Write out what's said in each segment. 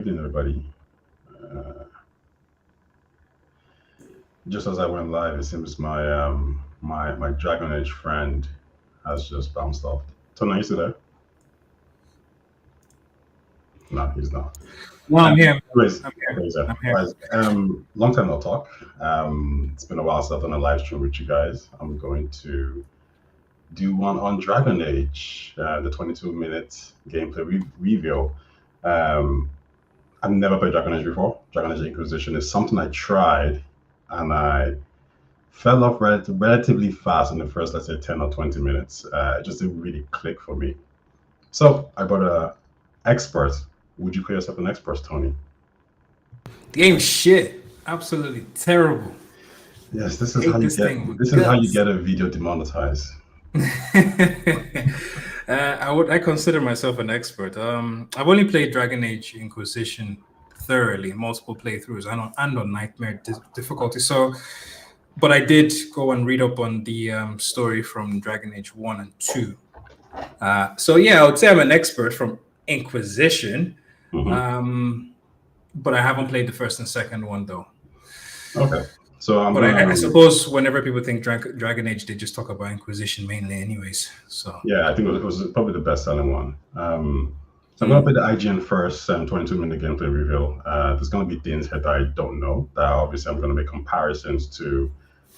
Good evening, everybody. Uh, just as I went live, it seems my Dragon Age friend has just bounced off. Tony, are you still there? No, he's not. No, I'm here. Anyways, I'm here. anyways, I'm here. guys, long time no talk. It's been a while since I've done a live stream with you guys. I'm going to do one on Dragon Age, the 22-minute gameplay review. Um, I've never played Dragon Age before. Dragon Age Inquisition is something I tried, and I fell off relatively fast in the first, let's say, 10 or 20 minutes. It just didn't really click for me. So I brought a expert. Would you call yourself an expert, Tony? The game is shit. Absolutely terrible. Yes, this is Hate how you this get. thing with This is how you guts. get a video demonetized. I consider myself an expert. I've only played Dragon Age Inquisition thoroughly, multiple playthroughs, and on nightmare difficulty. So, but I did go and read up on the story from Dragon Age 1 and 2. So yeah, I would say I'm an expert from Inquisition. Mhm. But I haven't played the first and second one though. Okay, so I'm But gonna. I suppose whenever people think Dragon Age, they just talk about Inquisition mainly, anyways. So Yeah, I think it was probably the best-selling one. So I'm gonna play the IGN first 22-minute gameplay reveal. There's gonna be things here that I don't know that obviously I'm gonna make comparisons to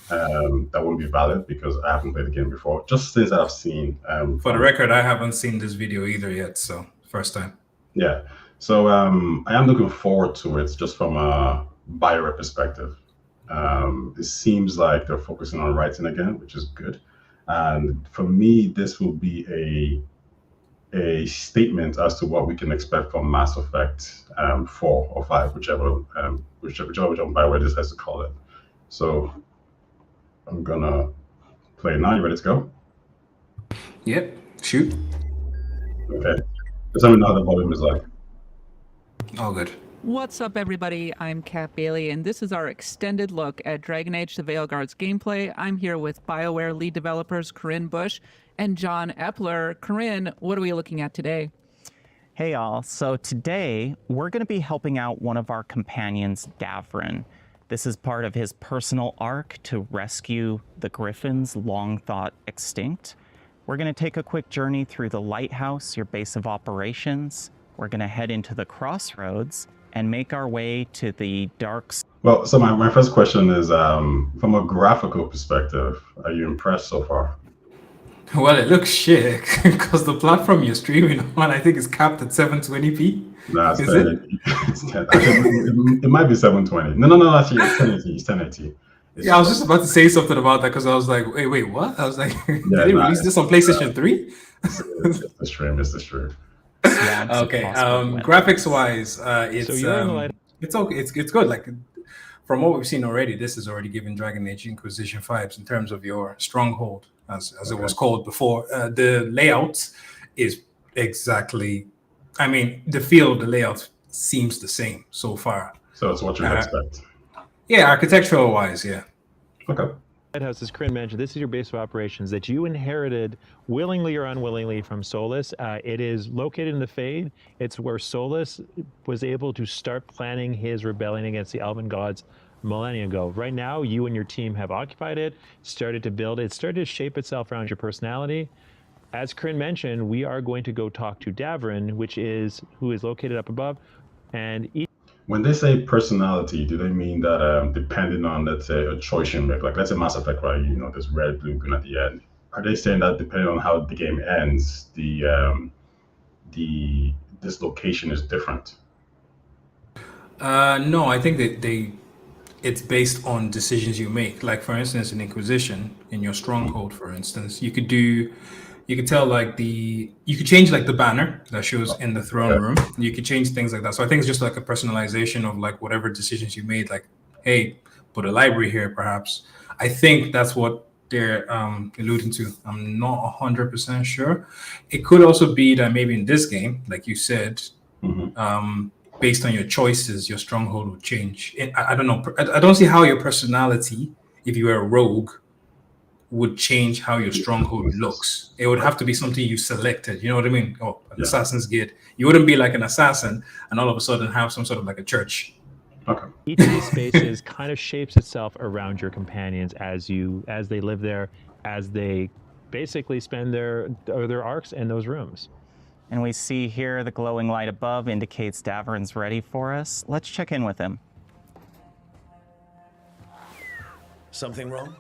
that won't be valid because I haven't played the game before. Just things that I've seen. for the record, I haven't seen this video either yet, so first time. Yeah. So I am looking forward to it just from a buyer perspective. It seems like they're focusing on writing again, which is good. And for me, this will be a statement as to what we can expect from Mass Effect 4 or 5, whichever Bioware decides to call it. So I'm gonna play now. You ready to go? Yep, shoot. Okay. Just let me know how the volume is like. All good. What's up, everybody? I'm Kat Bailey, and this is our extended look at Dragon Age Veilgaurd's gameplay. I'm here with BioWare lead developers Corinne Bush and John Epler. Corinne, what are we looking at today? Hey, y'all. So today, we're going to be helping out one of our companions, Davrin. This is part of his personal arc to rescue the Griffins long thought extinct. We're going to take a quick journey through the lighthouse, your base of operations. We're going to head into the crossroads and make our way to the dark. Well, so my first question is from a graphical perspective, are you impressed so far? Well, it looks shit because the platform you're streaming on, I think, is capped at 720p. Nah, it's Is 1080. It's 10. It might be 720. No, actually, it's 1080. It's 1080. Yeah, I was just about to say something about that because I was like, wait, what? I was like, did they nah, release this on PlayStation 3? it's the stream. It's the stream. Okay. Graphics wise, it's So you're in the light. it's okay. It's good. Like from what we've seen already, this is already giving Dragon Age Inquisition vibes in terms of your stronghold, as it was called before. The layout is exactly. I mean, the feel of the layout seems the same so far. So it's what you would expect. Yeah, architectural wise, yeah. Okay. Lighthouse, as Corinne mentioned, this is your base of operations that you inherited willingly or unwillingly from Solus. It is located in the Fade. It's where Solus was able to start planning his rebellion against the Elven gods millennia ago. Right now, you and your team have occupied it, started to build it, started to shape itself around your personality. As Corinne mentioned, we are going to go talk to Davrin, who is located up above, and When they say personality, do they mean that depending on, let's say, a choice you make, like let's say Mass Effect, right? You know, this red, blue, green at the end. Are they saying that depending on how the game ends, the this location is different? No, I think that it's based on decisions you make. Like for instance, in Inquisition, in your stronghold, for instance, you could tell like you could change like the banner that shows in the throne room. You could change things like that. So I think it's just like a personalization of like whatever decisions you made. Like, hey, put a library here, perhaps. I think that's what they're alluding to. I'm not 100% sure. It could also be that maybe in this game, like you said, based on your choices, your stronghold will change. I don't know. I don't see how your personality, if you were a rogue, would change how your stronghold looks. It would have to be something you selected. You know what I mean? Oh, an assassin's guild. You wouldn't be like an assassin and all of a sudden have some sort of like a church. Okay. Each of these spaces kind of shapes itself around your companions as they live there, as they basically spend their arcs in those rooms. And we see here the glowing light above indicates Davern's ready for us. Let's check in with him. Something wrong?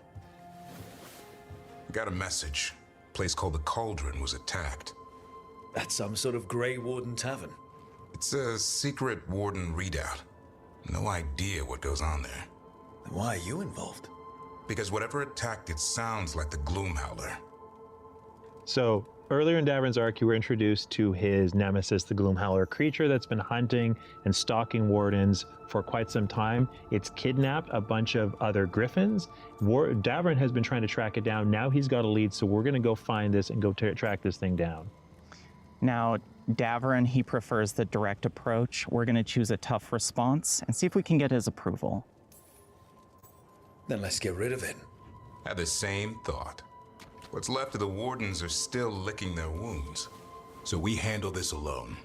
Got a message. A place called the Cauldron was attacked. That's some sort of Grey Warden tavern. It's a secret Warden readout. No idea what goes on there. Then why are you involved? Because whatever attacked it sounds like the Gloomhowler. So earlier in Davern's arc, you were introduced to his nemesis, the Gloomhowler, creature that's been hunting and stalking wardens for quite some time. It's kidnapped a bunch of other griffins. Davern has been trying to track it down. Now he's got a lead, so we're going to go find this and go track this thing down. Now, Davern, he prefers the direct approach. We're going to choose a tough response and see if we can get his approval. Then let's get rid of it. Had the same thought. What's left of the Wardens are still licking their wounds. So we handle this alone.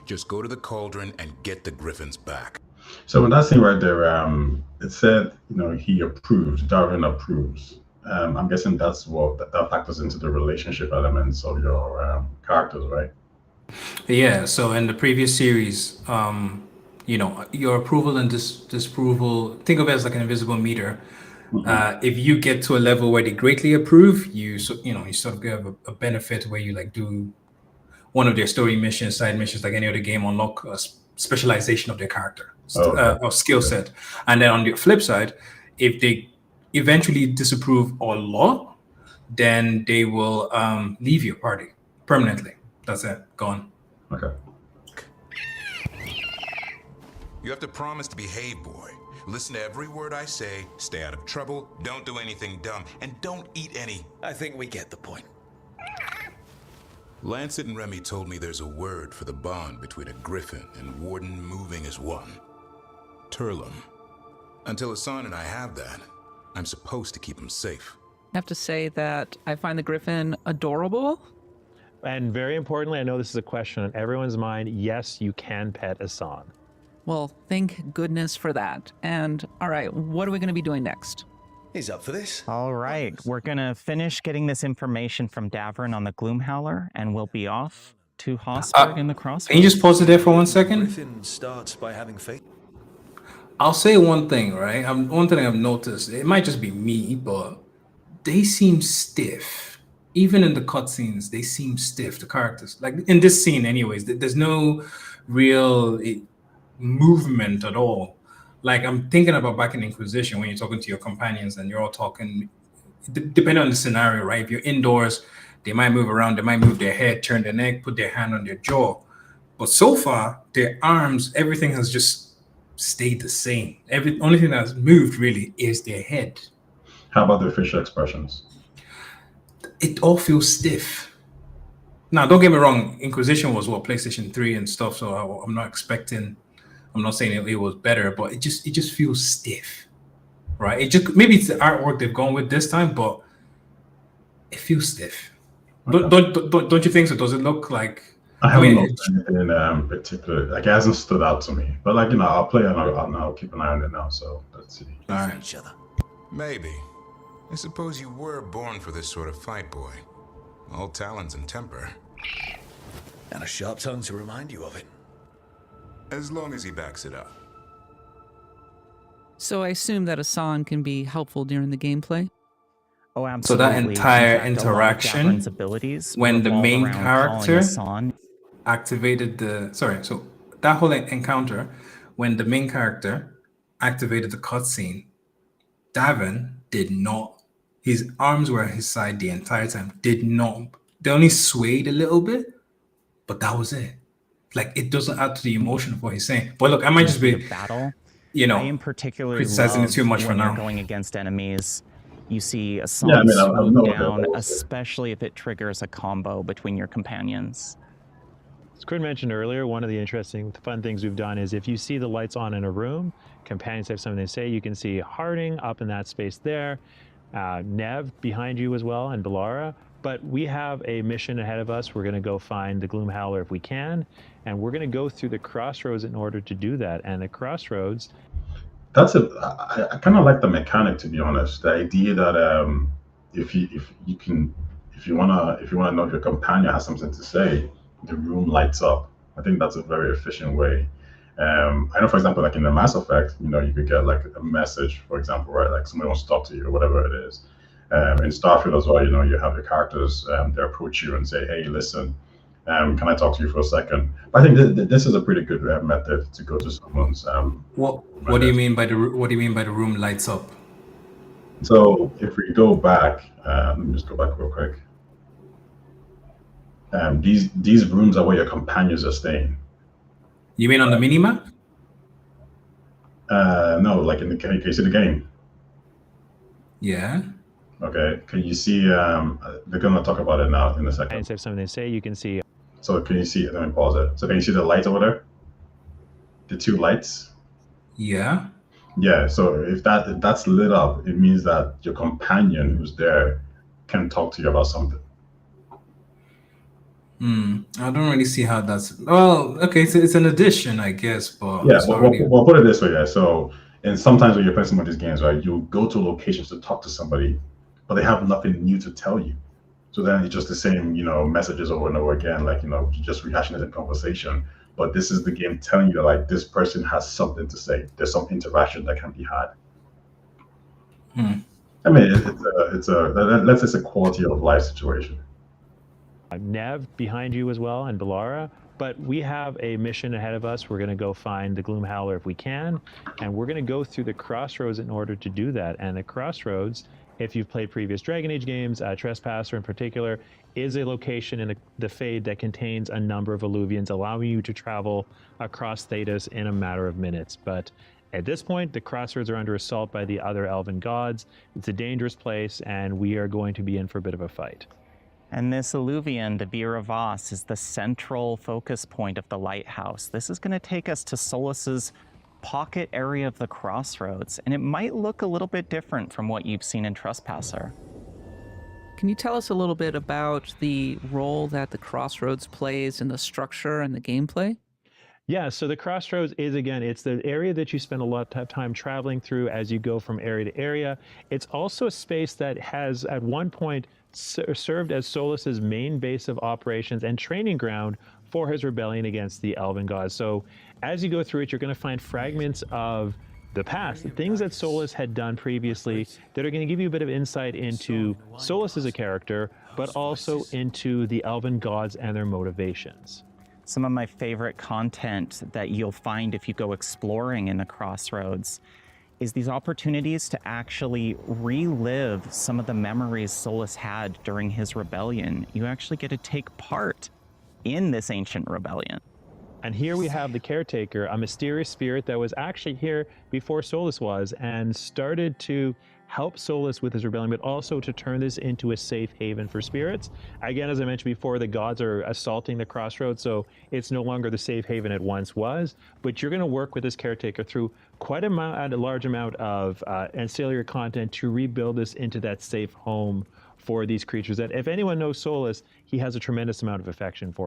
Just go to the Cauldron and get the Griffins back. So in that scene right there, it said, he approved, Darwin approves. I'm guessing that's what that factors into the relationship elements of your characters, right? Yeah. So in the previous series, your approval and disapproval, think of it as like an invisible meter. If you get to a level where they greatly approve, you sort of get a benefit where you like do one of their story missions, side missions, like any other game, unlock a specialization of their character or skill set. And then on the flip side, if they eventually disapprove a lot, then they will leave your party permanently. That's it, gone. Okay. You have to promise to behave, boy. Listen to every word I say, stay out of trouble, don't do anything dumb, and don't eat any. I think we get the point. Lancet and Remy told me there's a word for the bond between a griffin and Warden moving as one. Turlum. Until Hassan and I have that, I'm supposed to keep him safe. I have to say that I find the griffin adorable. And very importantly, I know this is a question on everyone's mind. Yes, you can pet Hassan. Well, thank goodness for that. And all right, what are we going to be doing next? He's up for this. All right, we're going to finish getting this information from Davern on the Gloomhowler, and we'll be off to Hosberg in the Crossroads. Can you just pause it there for 1 second? Griffin starts by having faith. I'll say one thing, right? One thing I've noticed, it might just be me, but they seem stiff. Even in the cutscenes, they seem stiff, the characters. Like in this scene anyways, there's no real movement at all. Like I'm thinking about back in Inquisition when you're talking to your companions and you're all talking, depending on the scenario, right? If you're indoors, they might move around, they might move their head, turn their neck, put their hand on their jaw. But so far, their arms, everything has just stayed the same. Only thing that's moved really is their head. How about their facial expressions? It all feels stiff. Now, don't get me wrong, Inquisition was PlayStation 3 and stuff, so I'm not saying it was better, but it just feels stiff, right? Maybe it's the artwork they've gone with this time, but it feels stiff. Okay. Don't you think so? Does it look like? I haven't noticed anything in particular. Like it hasn't stood out to me. But I'll play and I'll keep an eye on it now. So let's see. All right. Each other. Maybe. I suppose you were born for this sort of fight, boy. All talents and temper. And a sharp tongue to remind you of it. As long as he backs it up. So I assume that Hassan can be helpful during the gameplay. Oh, absolutely. So that entire In fact, interaction, abilities when the main revolve around calling character Hassan. activated so that whole encounter, when the main character activated the cutscene, Davin did not, his arms were at his side the entire time, they only swayed a little bit, but that was it. Like it doesn't add to the emotion of what he's saying. But look, I might just be battle. I am particularly criticizing it too much for when now. you're going against enemies. You see a song swoop down, especially if it triggers a combo between your companions. As Corinne mentioned earlier, one of the interesting, fun things we've done is if you see the lights on in a room, companions have something to say, you can see Harding up in that space there. Nev behind you as well, and Belara. But we have a mission ahead of us. We're going to go find the Gloom Howler if we can, and we're going to go through the crossroads in order to do that. And the crossroads. I kind of like the mechanic, to be honest. The idea that if you wanna know if your companion has something to say, the room lights up. I think that's a very efficient way. I know, for example, like in the Mass Effect, you could get like a message, for example, right? Like somebody wants to talk to you or whatever it is. In Starfield as well, you have your characters, they approach you and say, "Hey, listen, can I talk to you for a second?" I think this is a pretty good method to go to someone's. What do you mean by the room lights up? So if we go back, let me just go back real quick. These rooms are where your companions are staying. You mean on the minimap? No, like in the game. Can you see the game? Yeah. Okay. Can you see? They're gonna talk about it now in a second. And if they have something to say, you can see. So can you see? Let me pause it. So can you see the lights over there? The two lights. Yeah. Yeah. So if that's lit up, it means that your companion who's there can talk to you about something. I don't really see how that's. Well, okay, so it's an addition, I guess, but Yeah. it's not Well, really. we'll put it this way. Yeah. So, and sometimes when you're playing some of these games, right, you go to locations to talk to somebody, but they have nothing new to tell you. So then it's just the same, messages over and over again, like, just rehashing it in conversation. But this is the game telling you that, like, this person has something to say. There's some interaction that can be had. I mean, let's say it's a quality of life situation. Nev behind you as well, and Belara. But we have a mission ahead of us. We're going to go find the Gloom Howler if we can, and we're going to go through the crossroads in order to do that. And the crossroads, if you've played previous Dragon Age games, Trespasser in particular, is a location in the Fade that contains a number of alluvions, allowing you to travel across Thedas in a matter of minutes. But at this point, the crossroads are under assault by the other elven gods. It's a dangerous place, and we are going to be in for a bit of a fight. And this alluvion, the Vira Voss, is the central focus point of the lighthouse. This is going to take us to Solus's pocket area of the crossroads, and it might look a little bit different from what you've seen in Trespasser. Can you tell us a little bit about the role that the crossroads plays in the structure and the gameplay? Yeah, so the crossroads is, again, it's the area that you spend a lot of time traveling through as you go from area to area. It's also a space that has, at one point, served as Solus's main base of operations and training ground for his rebellion against the elven gods. So as you go through it, you're going to find fragments of the past, the things that Solus had done previously that are going to give you a bit of insight into Solus as a character, but also into the elven gods and their motivations. Some of my favorite content that you'll find if you go exploring in the crossroads is these opportunities to actually relive some of the memories Solus had during his rebellion. You actually get to take part in this ancient rebellion. And here we have the Caretaker, a mysterious spirit that was actually here before Solus was and started to help Solus with his rebellion, but also to turn this into a safe haven for spirits. Again, as I mentioned before, the gods are assaulting the crossroads, so it's no longer the safe haven it once was, but you're going to work with this Caretaker through quite a large amount of ancillary content to rebuild this into that safe home for these creatures that, if anyone knows Solus, he has a tremendous amount of affection for.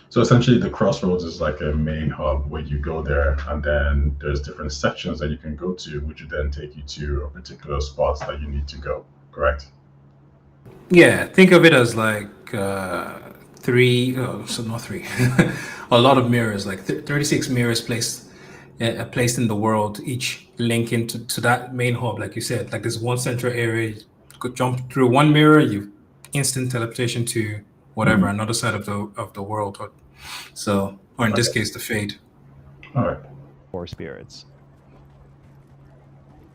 So essentially, the crossroads is like a main hub where you go there, and then there's different sections that you can go to, which would then take you to a particular spots that you need to go. Correct? Yeah, think of it as like three. Oh, so not three. A lot of mirrors, like 36 mirrors placed in the world, each linking to that main hub, like you said. Like there's one central area. You could jump through one mirror, you instant teleportation to whatever another side of the world, or in this case, the Fade. All right. For spirits.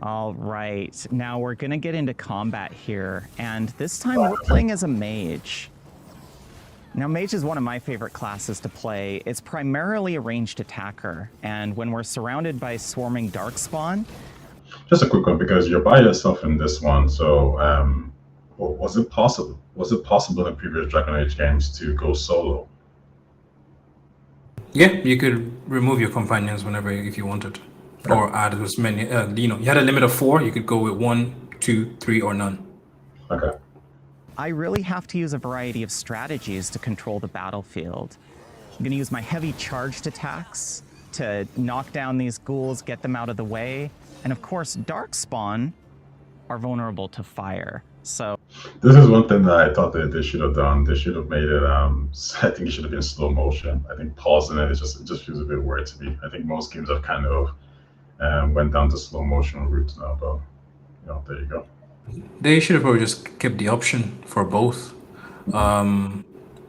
All right, now we're gonna get into combat here, and this time we're playing as a mage. Now, mage is one of my favorite classes to play. It's primarily a ranged attacker, and when we're surrounded by swarming darkspawn. Just a quick one, because you're by yourself in this one, so was it possible? Was it possible in previous Dragon Age games to go solo? Yeah, you could remove your companions whenever if you wanted, or add as many. You had a limit of 4. You could go with 1 2, 3, or none. Okay. I really have to use a variety of strategies to control the battlefield. I'm going to use my heavy charged attacks to knock down these ghouls, get them out of the way. And of course, Darkspawn are vulnerable to fire. So This is one thing that I thought that they should have done. They should have made it. I think it should have been slow motion. I think pausing it just feels a bit weird to me. I think most games have kind of went down to slow motion route now. But there you go. They should have probably just kept the option for both.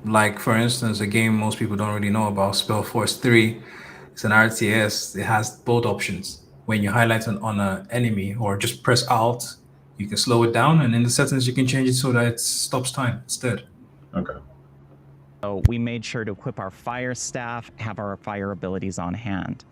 Like for instance, a game most people don't really know about, Spellforce 3. It's an RTS. It has both options. When you highlight on an enemy or just press Alt, you can slow it down, and in the settings you can change it so that it stops time instead. Okay. So we made sure to equip our fire staff, have our fire abilities on hand.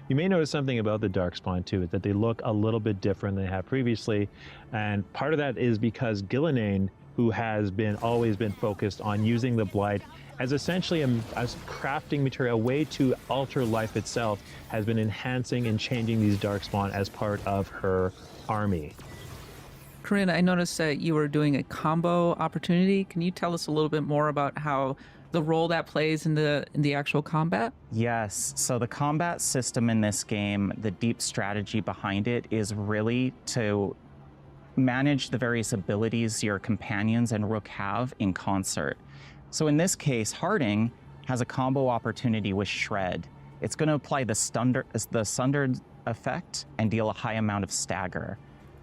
You may notice something about the Darkspawn too, that they look a little bit different than they have previously. And part of that is because Gillinane, who has always been focused on using the Blight as essentially a crafting material, a way to alter life itself, has been enhancing and changing these Darkspawn as part of her army. Corinne, I noticed that you were doing a combo opportunity. Can you tell us a little bit more about how the role that plays in the actual combat? Yes, so the combat system in this game, the deep strategy behind it is really to manage the various abilities your companions and Rook have in concert. So in this case, Harding has a combo opportunity with Shred. It's going to apply the Sundered effect and deal a high amount of stagger.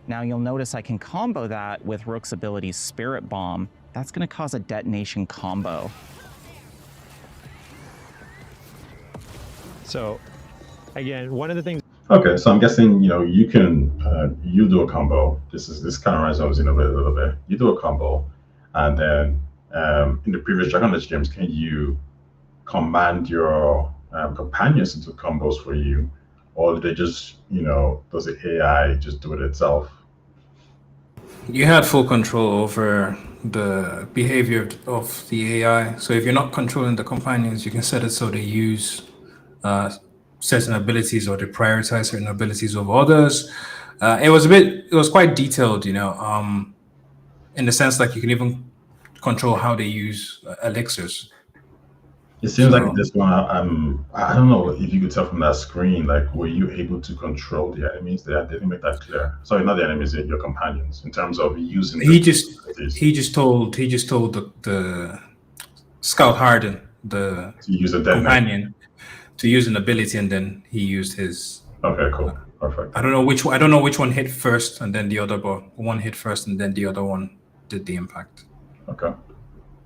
Now you'll notice I can combo that with Rook's ability Spirit Bomb. That's going to cause a detonation combo. So again, one of the things. Okay, so I'm guessing you can you do a combo. This kind of reminds me of Xenoblade a little bit. You do a combo, and then in the previous Dragon Age games, can you command your companions into combos for you, or do they just does the AI just do it itself? You had full control over the behavior of the AI. So if you're not controlling the companions, you can set it so they use certain abilities or they prioritize certain abilities over others. It was quite detailed, in the sense like you can even control how they use elixirs. It seems like this one, I don't know if you could tell from that screen, like, were you able to control the enemies? They didn't make that clear. Sorry, not the enemies, your companions, in terms of using. He just told the Scout Harden, the to use a companion, to use an ability, and then he used his. Okay, cool, perfect. I don't know which one hit first and then the other, but one hit first and then the other one did the impact. Okay.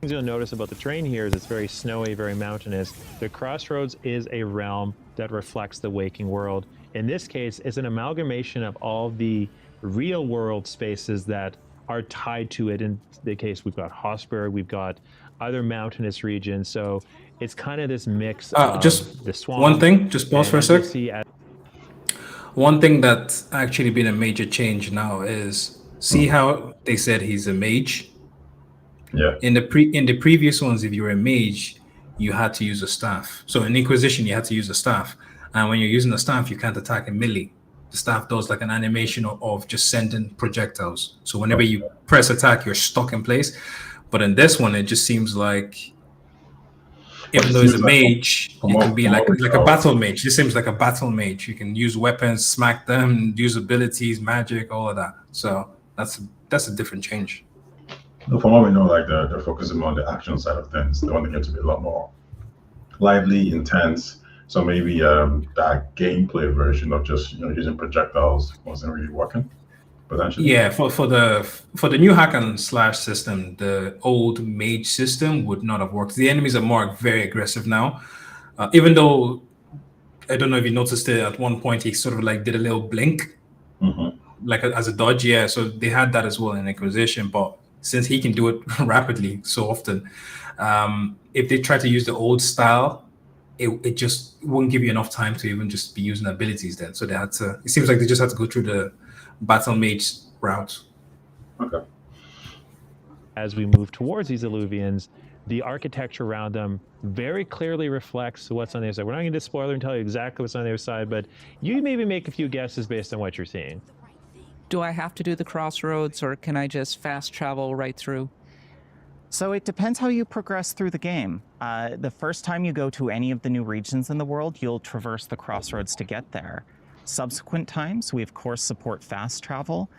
Things you'll notice about the terrain here is it's very snowy, very mountainous. The Crossroads is a realm that reflects the waking world. In this case, it's an amalgamation of all the real world spaces that are tied to it. In the case, we've got Hosberg, we've got other mountainous regions. So it's kind of this mix of just the swamp. One thing, just pause for a sec. One thing that's actually been a major change now is, see how they said he's a mage? Yeah. In the previous ones, if you were a mage, you had to use a staff. So in Inquisition, you had to use a staff. And when you're using a staff, you can't attack in melee. The staff does like an animation of just sending projectiles. So whenever you press attack, you're stuck in place. But in this one, it just seems like, even though he's a mage, you can be like a battle mage. This seems like a battle mage. You can use weapons, smack them, use abilities, magic, all of that. So that's a different change. From what we know, like they're focusing more on the action side of things. They want the game to be a lot more lively, intense. So maybe that gameplay version of just using projectiles wasn't really working. Potentially. Yeah, for the new hack and slash system, the old mage system would not have worked. The enemies are very aggressive now. Even though I don't know if you noticed it at one point, he sort of like did a little blink, like as a dodge. Yeah, so they had that as well in Inquisition, but since he can do it rapidly so often, if they try to use the old style, it just wouldn't give you enough time to even just be using abilities then. So it seems like they just had to go through the battle mage route. Okay. As we move towards these Illuvians, the architecture around them very clearly reflects what's on the other side. We're not going to spoiler and tell you exactly what's on the other side, but you maybe make a few guesses based on what you're seeing. Do I have to do the crossroads, or can I just fast travel right through? So it depends how you progress through the game. The first time you go to any of the new regions in the world, you'll traverse the crossroads to get there. Subsequent times, we of course support fast travel,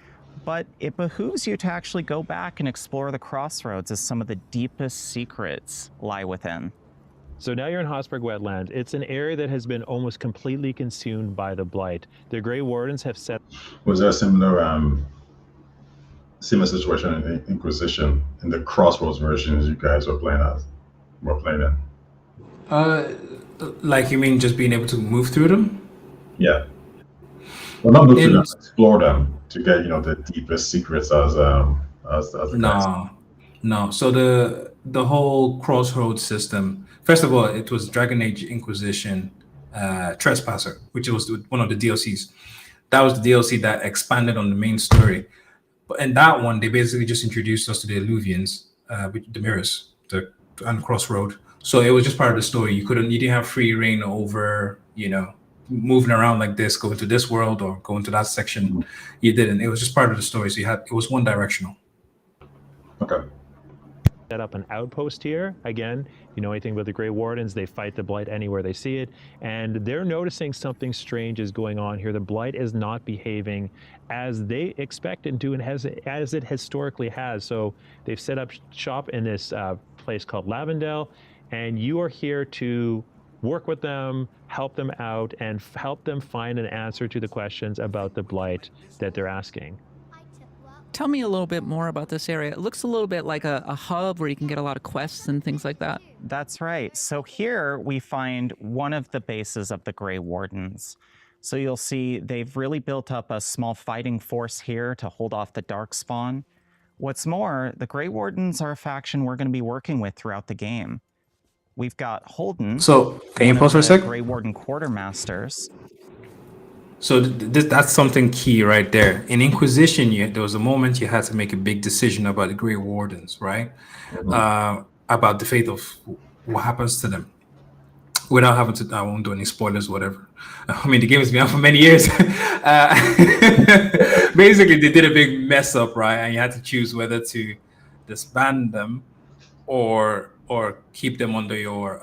but it behooves you to actually go back and explore the crossroads as some of the deepest secrets lie within. So now you're in Hossberg Wetlands. It's an area that has been almost completely consumed by the Blight. The Grey Wardens have set... Was there a similar situation in Inquisition in the Crossroads versions you guys were playing in? Like you mean just being able to move through them? Yeah. Well, not move through them, explore them to get the deepest secrets as the guys. No. So the whole crossroads system. First of all, it was Dragon Age Inquisition Trespasser, which was one of the DLCs. That was the DLC that expanded on the main story. But in that one, they basically just introduced us to the Illuvians, the mirrors, and Crossroad. So it was just part of the story. You didn't have free reign over, moving around like this, go into this world or go into that section. You didn't. It was just part of the story. So it was one directional. Okay. Set up an outpost here. Again, you know anything about the Grey Wardens, they fight the Blight anywhere they see it, and they're noticing something strange is going on here. The Blight is not behaving as they expect and do, and as it historically has. So they've set up shop in this place called Lavendel, and you are here to work with them, help them out, and help them find an answer to the questions about the Blight that they're asking. Tell me a little bit more about this area. It looks a little bit like a hub where you can get a lot of quests and things like that. That's right. So here we find one of the bases of the Grey Wardens. So you'll see they've really built up a small fighting force here to hold off the Darkspawn. What's more, the Grey Wardens are a faction we're going to be working with throughout the game. We've got Holden. So can you pause for a sec? Grey Warden quartermasters. So that's something key right there. In Inquisition, there was a moment you had to make a big decision about the Grey Wardens, right? About the fate of what happens to them. Without having to, I won't do any spoilers, whatever. I mean, the game has been out for many years. Basically, they did a big mess up, right? And you had to choose whether to disband them or keep them under your,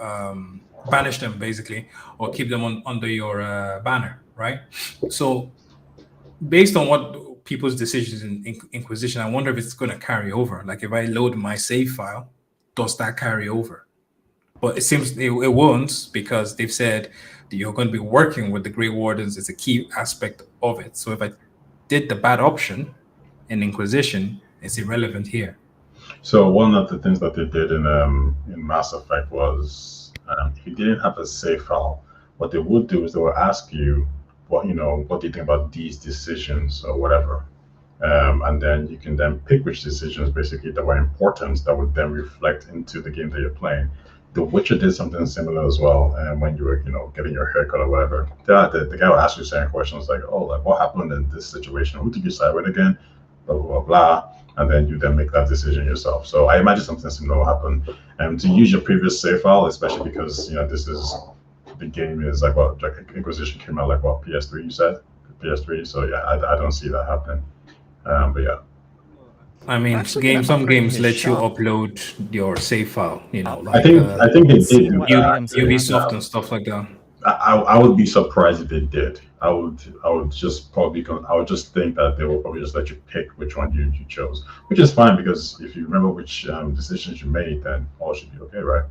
banish them, basically, or keep them under your banner. Right. So based on what people's decisions in Inquisition, I wonder if it's going to carry over. Like if I load my save file, does that carry over? But it seems it won't, because they've said that you're going to be working with the Grey Wardens. It's a key aspect of it. So if I did the bad option in Inquisition, it's irrelevant here. So one of the things that they did in Mass Effect was if you didn't have a save file, what they would do is they would ask you, what do you think about these decisions or whatever, and then you can then pick which decisions basically that were important that would then reflect into the game that you're playing. The Witcher did something similar as well, and when you were getting your haircut or whatever, the guy would ask you certain questions like, what happened in this situation? Who did you side with again? Blah blah blah blah, and then you then make that decision yourself. So I imagine something similar will happen. And to use your previous save file, especially because this is. The game is like Inquisition came out like PS3, you said? PS3, so yeah, I don't see that happening. But yeah. I mean, some games let you upload your save file, like I think it did Ubisoft and stuff like that. I would be surprised if it did. I would just think that they will probably just let you pick which one you chose, which is fine, because if you remember which decisions you made, then all should be okay, right?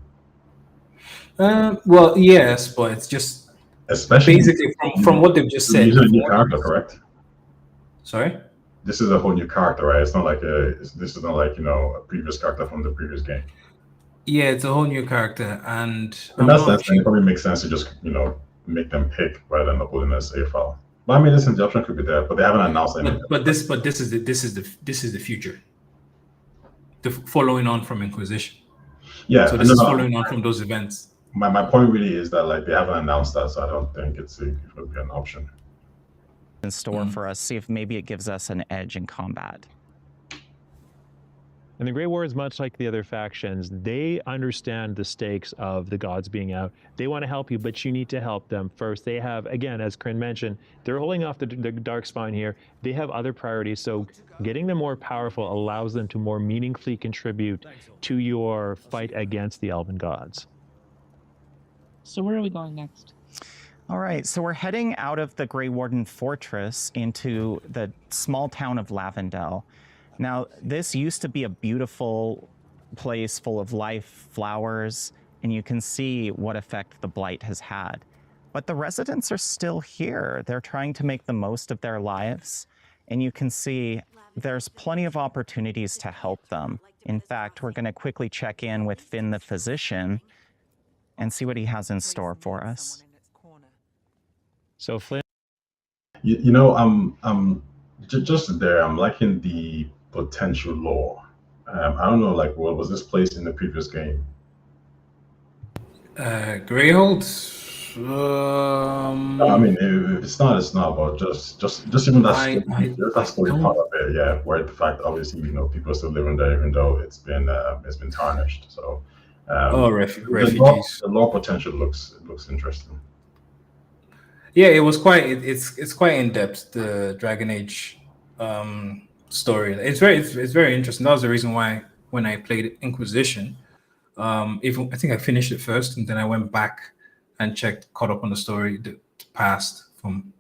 Well, yes, but it's just especially basically from what they've just said. This is a new character, correct? Sorry? This is a whole new character, right? It's not like this is not like a previous character from the previous game. Yeah, it's a whole new character, and in that sense, it probably makes sense to just make them pick rather than uploading a save file. But I mean, listen, the option could be there, but they haven't announced anything. But this is the future. The following on from Inquisition. Yeah, so this is following on from those events. My point really is that they haven't announced that, so I don't think it would be an option. In store for us, see if maybe it gives us an edge in combat. And the Grey Wards, much like the other factions, they understand the stakes of the gods being out. They want to help you, but you need to help them first. They have, again, as Kryn mentioned, they're holding off the Darkspawn here. They have other priorities, so getting them more powerful allows them to more meaningfully contribute to your fight against the Elven gods. So where are we going next? All right, so we're heading out of the Grey Warden Fortress into the small town of Lavendel. Now, this used to be a beautiful place full of life, flowers, and you can see what effect the blight has had. But the residents are still here. They're trying to make the most of their lives, and you can see there's plenty of opportunities to help them. In fact, we're going to quickly check in with Finn the physician and see what he has in store for us. So Flynn, You know, just there. I'm liking the potential lore. I don't know, like, what was this place in the previous game? Greyhold. I mean, if it's not, it's not. But just even that I that story don't- part of it, yeah. Where the fact, obviously, you know, people are still living there, even though it's been tarnished. So, refugees. The lore potential looks interesting. Yeah, it was quite. It's quite in depth. The Dragon Age story. It's very interesting. That was the reason why when I played Inquisition, even I think I finished it first, and then I went back and caught up on the story, the past from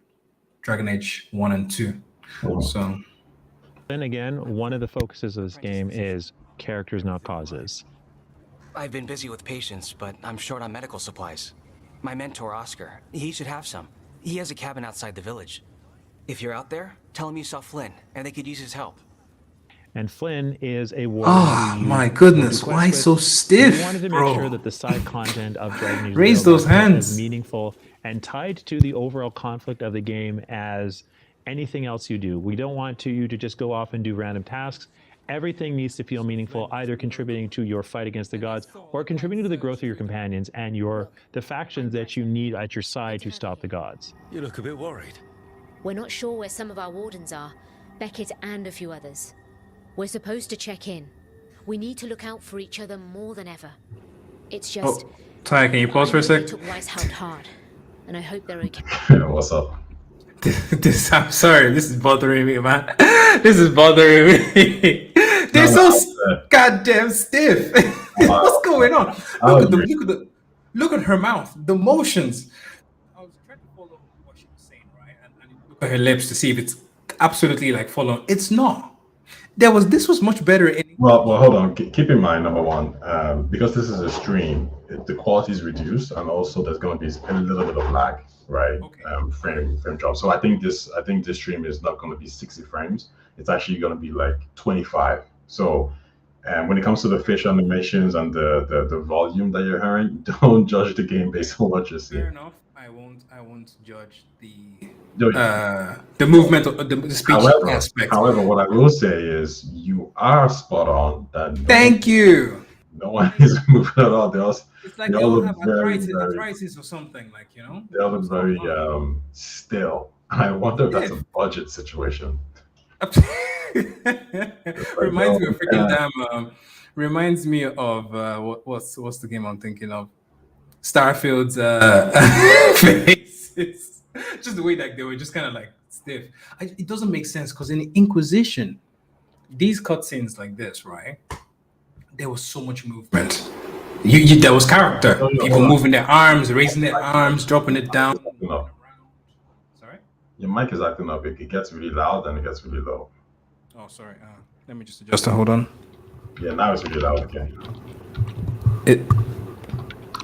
Dragon Age 1 and 2. So then again, one of the focuses of this game is characters, not causes. I've been busy with patients, but I'm short on medical supplies. My mentor, Oscar, he should have some. He has a cabin outside the village. If you're out there, tell him you saw Flynn, and they could use his help. And Flynn is a warrior. oh who you my will goodness, do why quests so with. stiff, We wanted to make bro? sure that the side content of Dragon Age Raise Veilgaurd those felt hands. as meaningful and tied to the overall conflict of the game as anything else you do. We don't want you to just go off and do random tasks. Everything needs to feel meaningful, either contributing to your fight against the gods or contributing to the growth of your companions and the factions that you need at your side to stop the gods. You look a bit worried. We're not sure where some of our wardens are, Beckett and a few others. We're supposed to check in. We need to look out for each other more than ever. It's just... Oh, Ty, can you pause for a sec? took Weishaupt hard, and I hope they're okay. What's up? I'm sorry, this is bothering me, man. This is bothering me. They're goddamn stiff. What's going on? Look at her mouth, the motions. I was trying to follow what she was saying, right? And look at her lips to see if it's absolutely like following. It's not. This was much better in. Well, hold on. Keep in mind, number one, because this is a stream, the quality is reduced, and also there's going to be a little bit of lag, right? Okay. Frame drop. So I think this stream is not going to be 60 frames. It's actually going to be like 25. So, when it comes to the facial animations and the volume that you're hearing, don't judge the game based on what you see. Fair enough. I won't judge the movement of the speech aspect. However, what I will say is you are spot on. That Thank you. No one is moving at all. It's like they they all all look have very, arthritis or something, like, you know. They all look very still. I wonder if that's a budget situation. Reminds me of freaking damn. Reminds me of what's the game I'm thinking of? Starfield's faces. Just the way that they were just kind of like stiff. It doesn't make sense because in Inquisition, these cutscenes like this, right? There was so much movement. There was character. People moving their arms, raising their arms, dropping it down. Sorry? Your mic is acting up. It gets really loud and it gets really low. Oh, sorry. Let me just adjust it. Hold on. Yeah, now it's really loud again.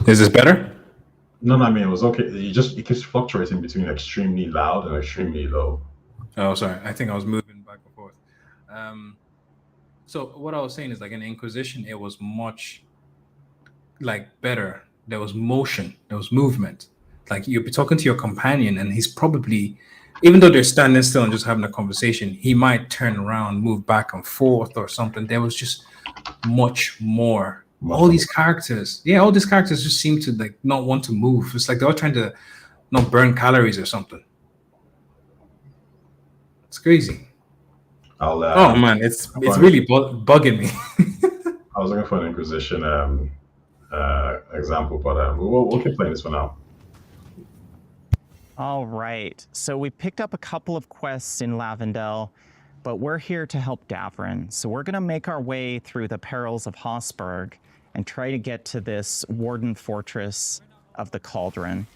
Is this better? No, I mean, it was okay. It keeps fluctuating between extremely loud and extremely low. Oh, sorry. I think I was moving back and forth. So what I was saying is, like, in Inquisition, it was much like better. There was motion. There was movement. Like, you'll be talking to your companion, and he's probably, even though they're standing still and just having a conversation, he might turn around, move back and forth or something. There was just much more. All these characters just seem to like not want to move. It's like they're all trying to not burn calories or something. It's crazy. I'll. Oh man, it's really bugging me. I was looking for an Inquisition example, but we'll keep playing this for now. All right. So we picked up a couple of quests in Lavendel, but we're here to help Davrin. So we're going to make our way through the perils of Hosberg and try to get to this Warden Fortress of the Cauldron.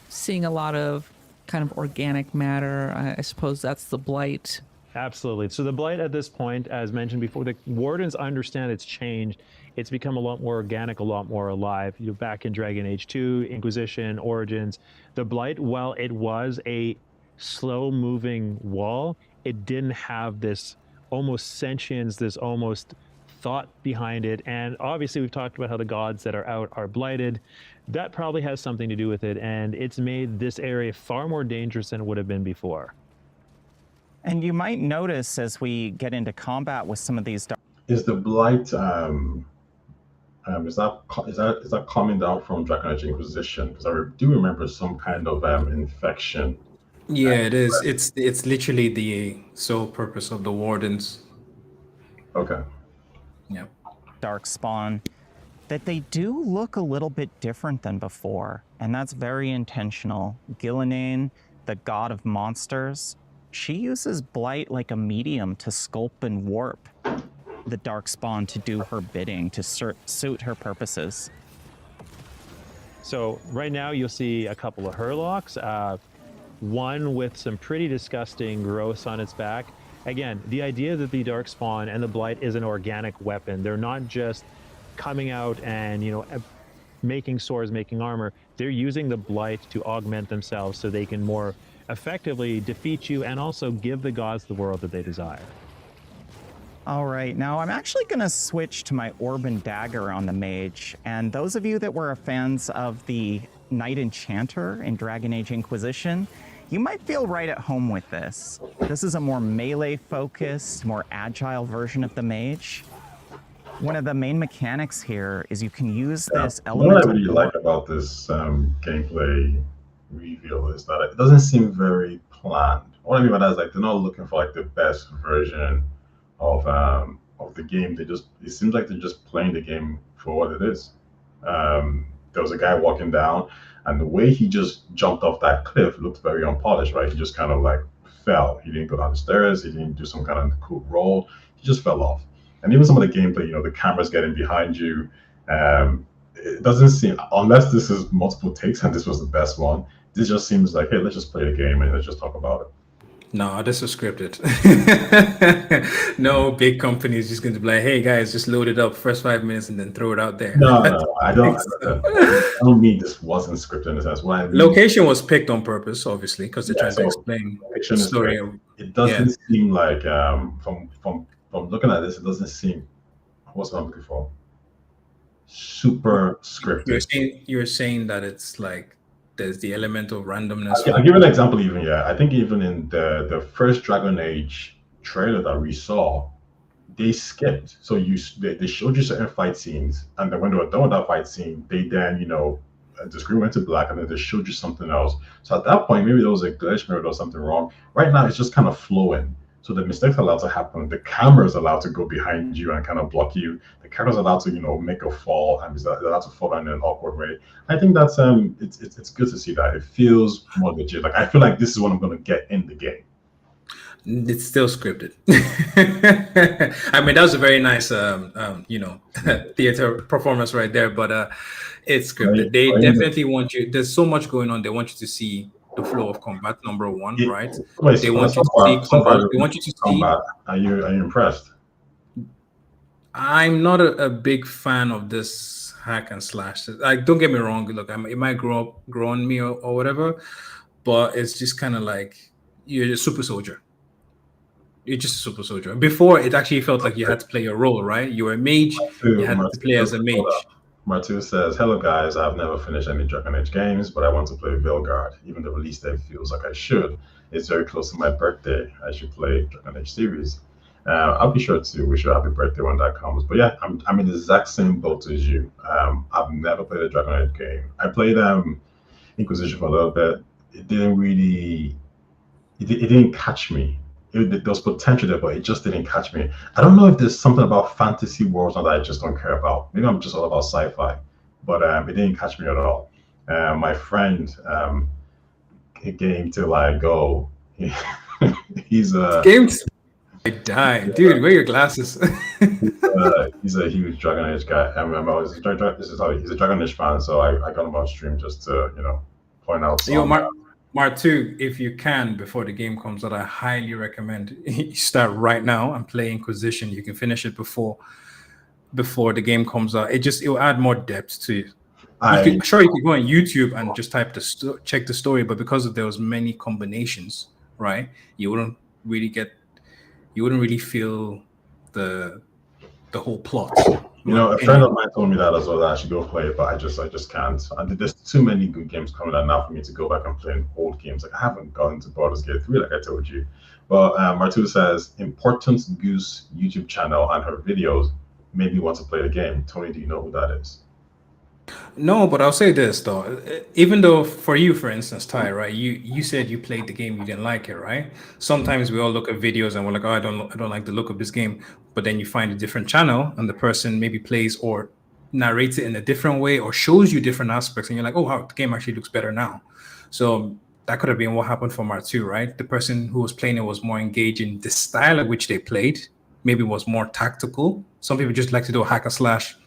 Seeing a lot of kind of organic matter. I suppose that's the blight. Absolutely. So the blight at this point, as mentioned before, the wardens understand it's changed. It's become a lot more organic, a lot more alive. You know, back in Dragon Age 2, Inquisition, Origins, the blight, while it was a slow-moving wall, it didn't have this almost sentience, this almost thought behind it. And obviously, we've talked about how the gods that are out are blighted. That probably has something to do with it, and it's made this area far more dangerous than it would have been before. And you might notice as we get into combat with some of these... Is the blight, is that coming down from Dragon Age Inquisition? Because I do remember some kind of infection. Yeah, it is. It's literally the sole purpose of the wardens. Okay. Yeah. Darkspawn, that they do look a little bit different than before, and that's very intentional. Gillenane, the god of monsters, she uses blight like a medium to sculpt and warp the Darkspawn to do her bidding, to suit her purposes. So right now you'll see a couple of Hurlocks, one with some pretty disgusting growths on its back. Again, the idea that the Darkspawn and the Blight is an organic weapon. They're not just coming out and, you know, making swords, making armor. They're using the Blight to augment themselves so they can more effectively defeat you and also give the gods the world that they desire. All right, now I'm actually going to switch to my Orb and Dagger on the mage. And those of you that were fans of the Knight Enchanter in Dragon Age Inquisition, you might feel right at home with this. This is a more melee-focused, more agile version of the mage. One of the main mechanics here is you can use this element. What I really like about this gameplay reveal is that it doesn't seem very planned. What I mean by that is, like, they're not looking for like the best version of the game. It seems like they're just playing the game for what it is. There was a guy walking down, and the way he just jumped off that cliff looked very unpolished, right? He just kind of like fell. He didn't go down the stairs. He didn't do some kind of cool roll. He just fell off. And even some of the gameplay, you know, the camera's getting behind you. It doesn't seem, unless this is multiple takes and this was the best one, this just seems like, hey, let's just play the game and let's just talk about it. No, this is scripted. No big company is just going to be like, hey guys, just load it up first 5 minutes and then throw it out there. No, I don't mean this wasn't scripted in the sense. What I mean, location was picked on purpose, obviously, because they're trying to explain the story. It doesn't seem like, from looking at this, it doesn't seem, what's what I'm looking for? Super scripted. You're saying that it's like, there's the element of randomness. I'll give an example even, yeah. I think even in the first Dragon Age trailer that we saw, they skipped. So they showed you certain fight scenes, and then when they were done with that fight scene, they then, you know, the screen went to black, and then they showed you something else. So at that point, maybe there was a glitch, maybe there was something wrong. Right now, it's just kind of flowing. So the mistakes are allowed to happen. The camera is allowed to go behind you and kind of block you. The camera is allowed to, you know, make a fall, and is allowed to fall in an awkward way. I think that's it's good to see that. It feels more legit. Like, I feel like this is what I'm going to get in the game. It's still scripted. I mean, that was a very nice, you know, theater performance right there. But it's scripted. They definitely want you. There's so much going on. They want you to see the flow of combat, number one, right? They want you to see combat. They want you to see combat. Are you impressed? I'm not a big fan of this hack and slash. Like, don't get me wrong. Look, it might grow on me or whatever, but it's just kind of like you're a super soldier. You're just a super soldier. Before, it actually felt like you had to play a role, right? You were a mage. You had to play as a mage. Martu says, hello guys, I've never finished any Dragon Age games, but I want to play Veilgaurd. Even the release date feels like I should. It's very close to my birthday. I should play Dragon Age series. I'll be sure to wish you a happy birthday when that comes. But yeah, I'm in the exact same boat as you. I've never played a Dragon Age game. I played Inquisition for a little bit. It didn't really, it didn't catch me. there was potential there, but it just didn't catch me. I don't know if there's something about fantasy worlds that I just don't care about. Maybe I'm just all about sci-fi, but it didn't catch me at all. My friend came to like go. He's a Games. I died, dude. Wear your glasses. he's a huge Dragon Age guy. I remember this is how he's a Dragon Age fan, so I got him on stream just to point out some. Yo, Mark 2, if you can, before the game comes out, I highly recommend you start right now and play Inquisition. You can finish it before the game comes out. It will add more depth to it. You could go on YouTube and just type check the story, but because there was many combinations, right? You wouldn't really feel the whole plot. A friend of mine told me that as well, that I should go play it, but I just can't. And there's too many good games coming out now for me to go back and play old games. Like I haven't gotten to Baldur's Gate 3, like I told you. But Martu says, Important Goose YouTube channel and her videos made me want to play the game. Tony, do you know who that is? No, but I'll say this though. Even though for you, for instance, Ty, right? You said you played the game, you didn't like it, right? Sometimes we all look at videos and we're like, oh, I don't like the look of this game. But then you find a different channel and the person maybe plays or narrates it in a different way or shows you different aspects, and you're like, oh wow, the game actually looks better now. So that could have been what happened for Martu, right? The person who was playing it was more engaged in the style at which they played, maybe was more tactical. Some people just like to do a hack and slash,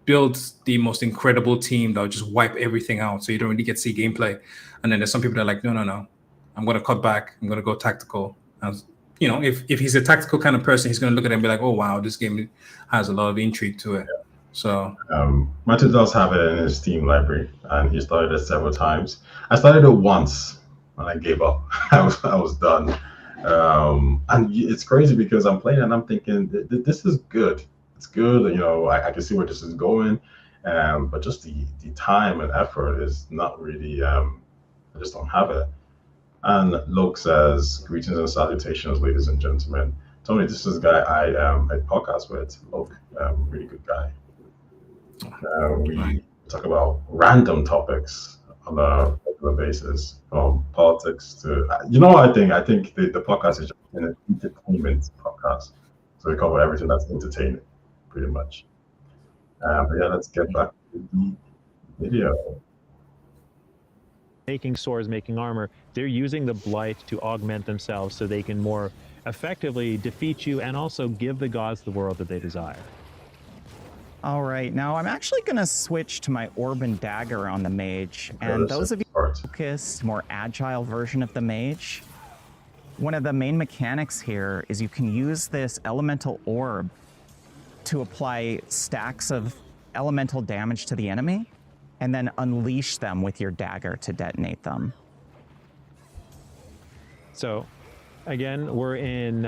build the most incredible team that will just wipe everything out, so you don't really get to see gameplay. And then there's some people that are like, no, I'm going to cut back. I'm going to go tactical. And, if he's a tactical kind of person, he's going to look at it and be like, oh, wow, this game has a lot of intrigue to it. Yeah. So Martin does have it in his Steam library, and he started it several times. I started it once, and I gave up. I was done. And it's crazy because I'm playing and I'm thinking, this is good. It's good, I can see where this is going, but just the time and effort is not really. I just don't have it. And Luke says, "Greetings and salutations, ladies and gentlemen. Tony, this is a guy I podcast with. Luke, really good guy. We talk about random topics on a regular basis, from politics to I think the podcast is just an entertainment podcast, so we cover everything that's entertaining. Pretty much. But yeah, let's get back to the video. Making swords, making armor, they're using the blight to augment themselves so they can more effectively defeat you and also give the gods the world that they desire. All right, now I'm actually going to switch to my orb and dagger on the mage. And those of you who focused, more agile version of the mage, one of the main mechanics here is you can use this elemental orb to apply stacks of elemental damage to the enemy and then unleash them with your dagger to detonate them. So again, we're in,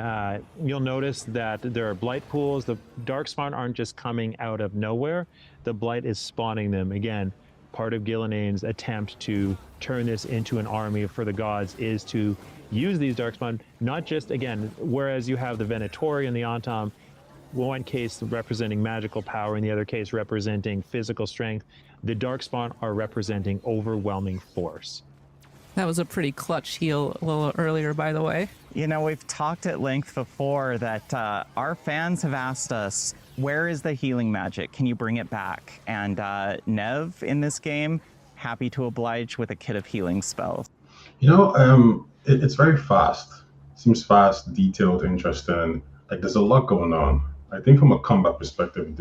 you'll notice that there are blight pools. The darkspawn aren't just coming out of nowhere. The blight is spawning them. Again, part of Gillinean's attempt to turn this into an army for the gods is to use these darkspawn, not just, again, whereas you have the Venatori and the Antam, one case representing magical power, in the other case representing physical strength, the Darkspawn are representing overwhelming force. That was a pretty clutch heal a little earlier, by the way. We've talked at length before that our fans have asked us, where is the healing magic? Can you bring it back? And Nev in this game, happy to oblige with a kit of healing spells. It's very fast. Seems fast, detailed, interesting. Like there's a lot going on. I think from a combat perspective,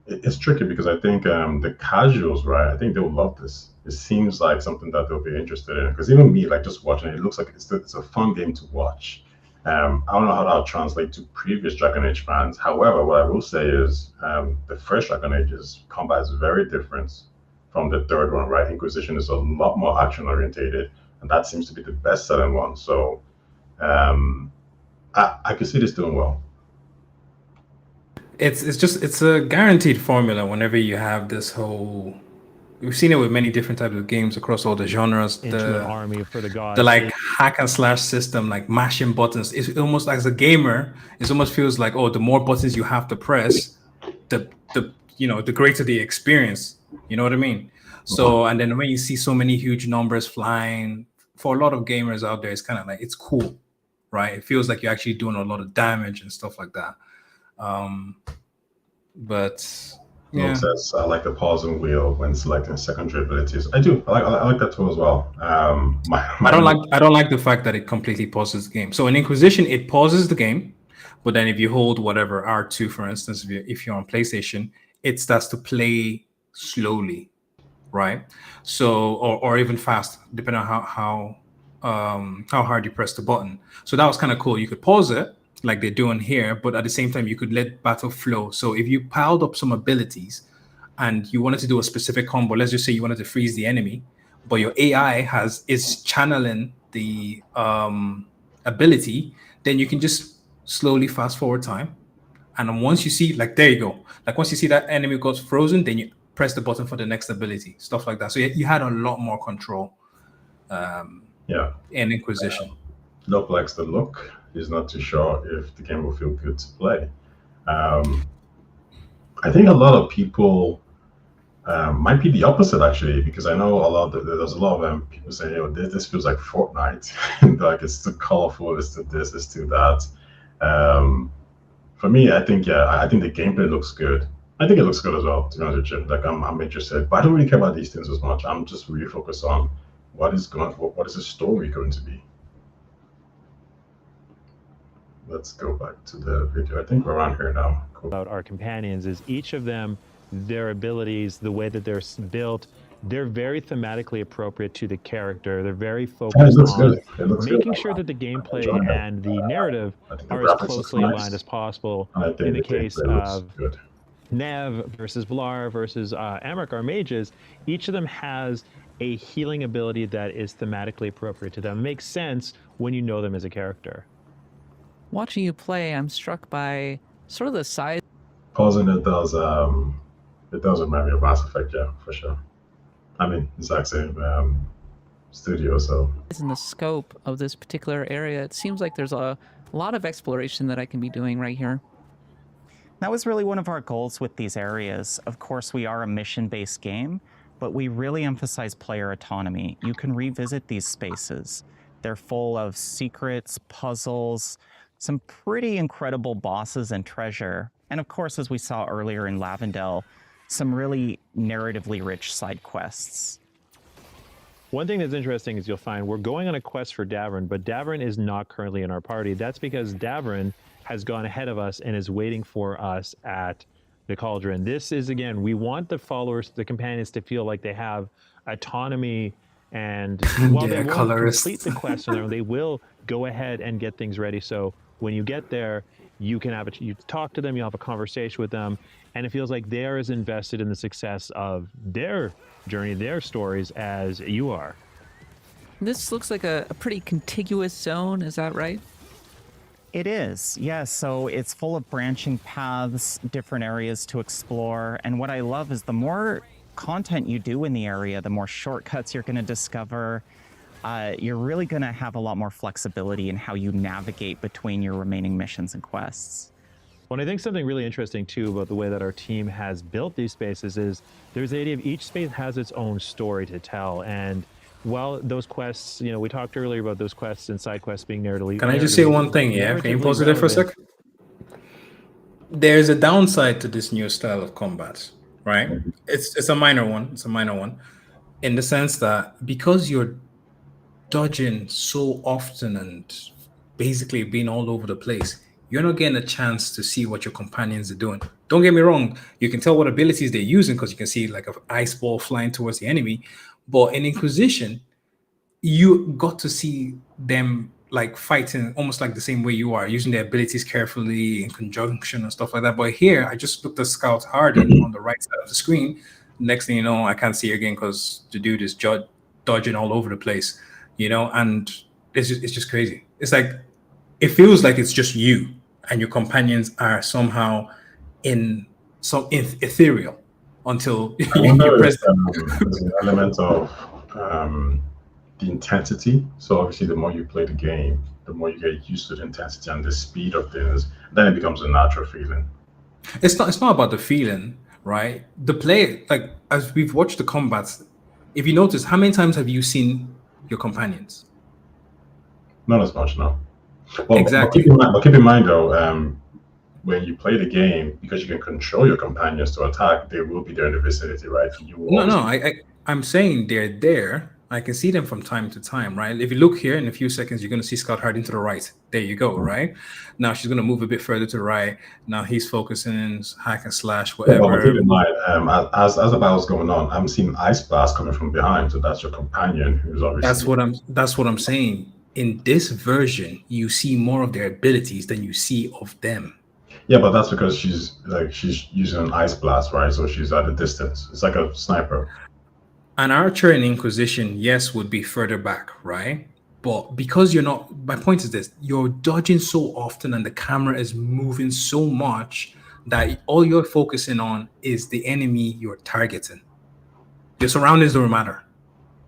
it's tricky because I think the casuals, right? I think they'll love this. It seems like something that they'll be interested in. Because even me, like just watching it, it looks like it's a fun game to watch. I don't know how that'll translate to previous Dragon Age fans. However, what I will say is the first Dragon Age's combat is very different from the third one, right? Inquisition is a lot more action orientated, and that seems to be the best selling one. So I could see this doing well. It's a guaranteed formula whenever you have this whole. We've seen it with many different types of games across all the genres. Into an army for the gods. The like hack and slash system, like mashing buttons. It's almost like, as a gamer, it almost feels like, oh, the more buttons you have to press, the greater the experience. You know what I mean? So, and then when you see so many huge numbers flying, for a lot of gamers out there, it's kind of like it's cool, right? It feels like you're actually doing a lot of damage and stuff like that. But Luke yeah, says, I like the pause and wheel when selecting secondary abilities. I do. I like that too as well. I don't like the fact that it completely pauses the game. So in Inquisition, it pauses the game, but then if you hold whatever R2, for instance, if you're on PlayStation, it starts to play slowly, right? So or even fast, depending on how hard you press the button. So that was kind of cool. You could pause it like they're doing here, but at the same time you could let battle flow. So if you piled up some abilities and you wanted to do a specific combo, let's just say you wanted to freeze the enemy, but your AI is channeling the ability, then you can just slowly fast forward time. And then once you see, like, there you go. Like once you see that enemy goes frozen, then you press the button for the next ability, stuff like that. So you had a lot more control in Inquisition. Doc likes the look. He's not too sure if the game will feel good to play. I think a lot of people might be the opposite, actually, because I know there's a lot of people saying, this feels like Fortnite. Like, it's too colorful, it's too this, it's too that. For me, I think the gameplay looks good. I think it looks good as well, to be honest with you. Like, I'm interested, but I don't really care about these things as much. I'm just really focused on what is the story going to be. Let's go back to the video. I think we're on here now. Cool. About our companions is each of them, their abilities, the way that they're built, they're very thematically appropriate to the character. They're very focused on making sure that the gameplay and the narrative are as closely aligned as possible. In the case of Nev versus Vlar versus Amrik, our mages, each of them has a healing ability that is thematically appropriate to them. It makes sense when you know them as a character. Watching you play, I'm struck by sort of the size. Pausing it does remind me of Mass Effect, yeah, for sure. I mean, exact same studio, so. In the scope of this particular area, it seems like there's a lot of exploration that I can be doing right here. That was really one of our goals with these areas. Of course, we are a mission-based game, but we really emphasize player autonomy. You can revisit these spaces. They're full of secrets, puzzles, some pretty incredible bosses and treasure. And of course, as we saw earlier in Lavendel, some really narratively rich side quests. One thing that's interesting is you'll find we're going on a quest for Davrin, but Davrin is not currently in our party. That's because Davrin has gone ahead of us and is waiting for us at the Cauldron. This is, again, we want the followers, the companions, to feel like they have autonomy, and while they won't complete the quest on their own, they will go ahead and get things ready. So when you get there, you can you talk to them, you have a conversation with them, and it feels like they're as invested in the success of their journey, their stories, as you are. This looks like a pretty contiguous zone, is that right? It is, yes. So it's full of branching paths, different areas to explore, and what I love is the more content you do in the area, the more shortcuts you're going to discover. You're really going to have a lot more flexibility in how you navigate between your remaining missions and quests. Well, I think something really interesting, too, about the way that our team has built these spaces is there's the idea of each space has its own story to tell. And while those quests, we talked earlier about those quests and side quests being narratively. Can I just say one thing, yeah? Can you pause it there for a sec? There's a downside to this new style of combat, right? It's a minor one. It's a minor one in the sense that because you're dodging so often and basically being all over the place, you're not getting a chance to see what your companions are doing. Don't get me wrong, you can tell what abilities they're using because you can see like an ice ball flying towards the enemy. But in Inquisition, you got to see them like fighting almost like the same way you are, using their abilities carefully in conjunction and stuff like that. But here, I just looked at Scout Harden on the right side of the screen. Next thing you know, I can't see again because the dude is dodging all over the place. And it's just crazy. It's like, it feels like it's just you and your companions are somehow in some ethereal until you press there's an element of the intensity. So obviously the more you play the game, the more you get used to the intensity and the speed of things, then it becomes a natural feeling. It's not about the feeling, right? The play, like as we've watched the combats, if you notice, how many times have you seen your companions. Not as much, no. Well, Exactly. but keep in mind though, when you play the game, because you can control your companions to attack, they will be there in the vicinity, right? You will No, always no, I'm saying they're there. I can see them from time to time, right? If you look here in a few seconds, you're going to see Scott hiding to the right. There you go, right? Now she's going to move a bit further to the right. Now he's focusing hack and slash, Yeah, but keep whatever. in mind, as the battle's going on, I'm seeing ice blast coming from behind, so that's your companion who's obviously. That's what I'm saying. In this version, you see more of their abilities than you see of them. Yeah, but that's because she's using an ice blast, right? So she's at a distance. It's like a sniper. An archer in Inquisition, yes, would be further back, right? But because you're not, my point is this: you're dodging so often, and the camera is moving so much that all you're focusing on is the enemy you're targeting. Your surroundings don't matter.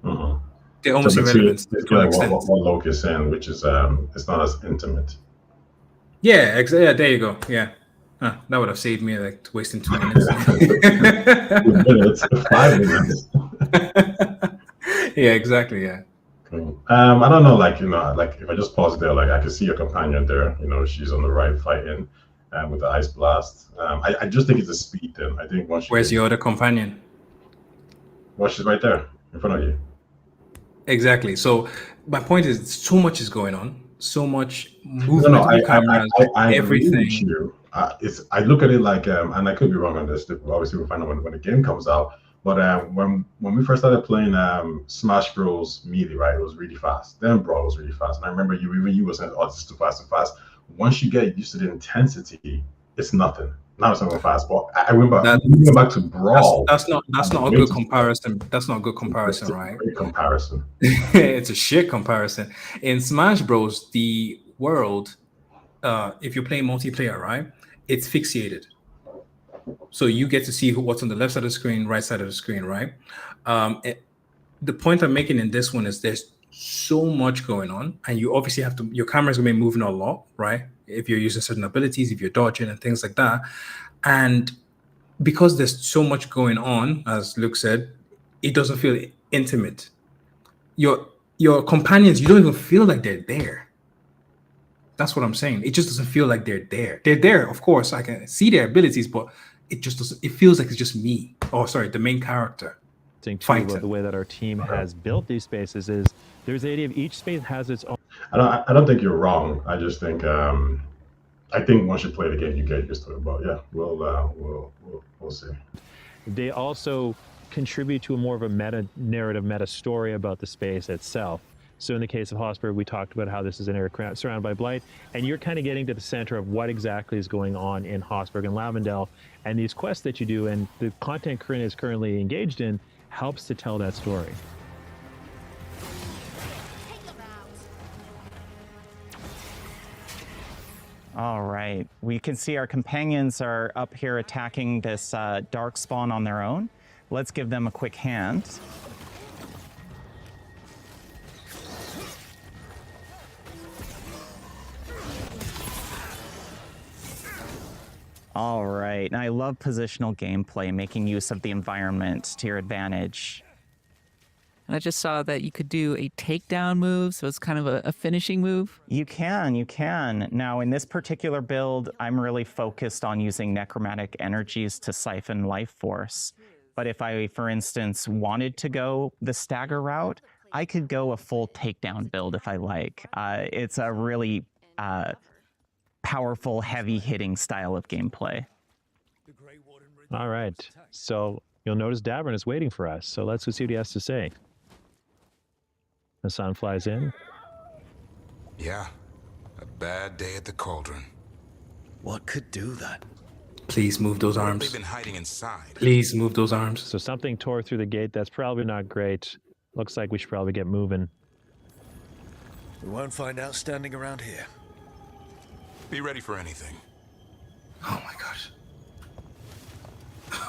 Mm-hmm. They're almost So irrelevant to basically an like extent. what Loki is saying, which is it's not as intimate. Yeah, yeah, there you go. Yeah. That would have saved me like wasting 2 minutes. 2 minutes, 5 minutes. Yeah, exactly. Yeah. Cool. I don't know, like like if I just pause there, like I can see your companion there. She's on the right fighting, with the ice blast. I just think it's a speed thing. I think once Where's your other companion? Well, she's right there in front of you. Exactly. So my point is, so much is going on, so much movement of cameras, I agree everything. with you. I look at it like, and I could be wrong on this. Obviously, we'll find out when the game comes out. But when we first started playing Smash Bros. Melee, right, it was really fast. Then Brawl was really fast, and I remember you were saying, "Oh, this is too fast, too fast." Once you get used to the intensity, it's nothing. Now it's not going fast. But I remember moving back to Brawl. That's not a good comparison. That's not a good comparison, right? Great comparison. It's a shit comparison. In Smash Bros, the world, if you're playing multiplayer, right, it's fixated. So you get to see what's on the left side of the screen, right side of the screen, right? The point I'm making in this one is there's so much going on, and you obviously have to. Your camera's gonna be moving a lot, right? If you're using certain abilities, if you're dodging and things like that, and because there's so much going on, as Luke said, it doesn't feel intimate. Your companions, you don't even feel like they're there. That's what I'm saying. It just doesn't feel like they're there. They're there, of course. I can see their abilities, but it just doesn't. It feels like it's just me. Oh, sorry, the main character. About the way that our team has built these spaces is there's the idea of each space has its own. I don't think you're wrong. I just think I think once you play the game, you get used to it. But yeah, we'll see. They also contribute to a more of a meta narrative, meta story about the space itself. So in the case of Hosper, we talked about how this is an area surrounded by blight, and you're kind of getting to the center of what exactly is going on in Hosberg and Lavendel, and these quests that you do and the content Corinne is currently engaged in helps to tell that story. All right, we can see our companions are up here attacking this dark spawn on their own. Let's give them a quick hand. All right, and I love positional gameplay, making use of the environment to your advantage. And I just saw that you could do a takedown move, so it's kind of a finishing move. You can. Now, in this particular build, I'm really focused on using necromantic energies to siphon life force. But if I, for instance, wanted to go the stagger route, I could go a full takedown build if I like. It's a really powerful, heavy-hitting style of gameplay. All right, so you'll notice Davern is waiting for us, so let's go see what he has to say. The sun flies in. Yeah, a bad day at the cauldron. What could do that? Please move those arms. They've been hiding inside. Please move those arms. So something tore through the gate. That's probably not great. Looks like we should probably get moving. We won't find out standing around here. Be ready for anything. Oh my gosh.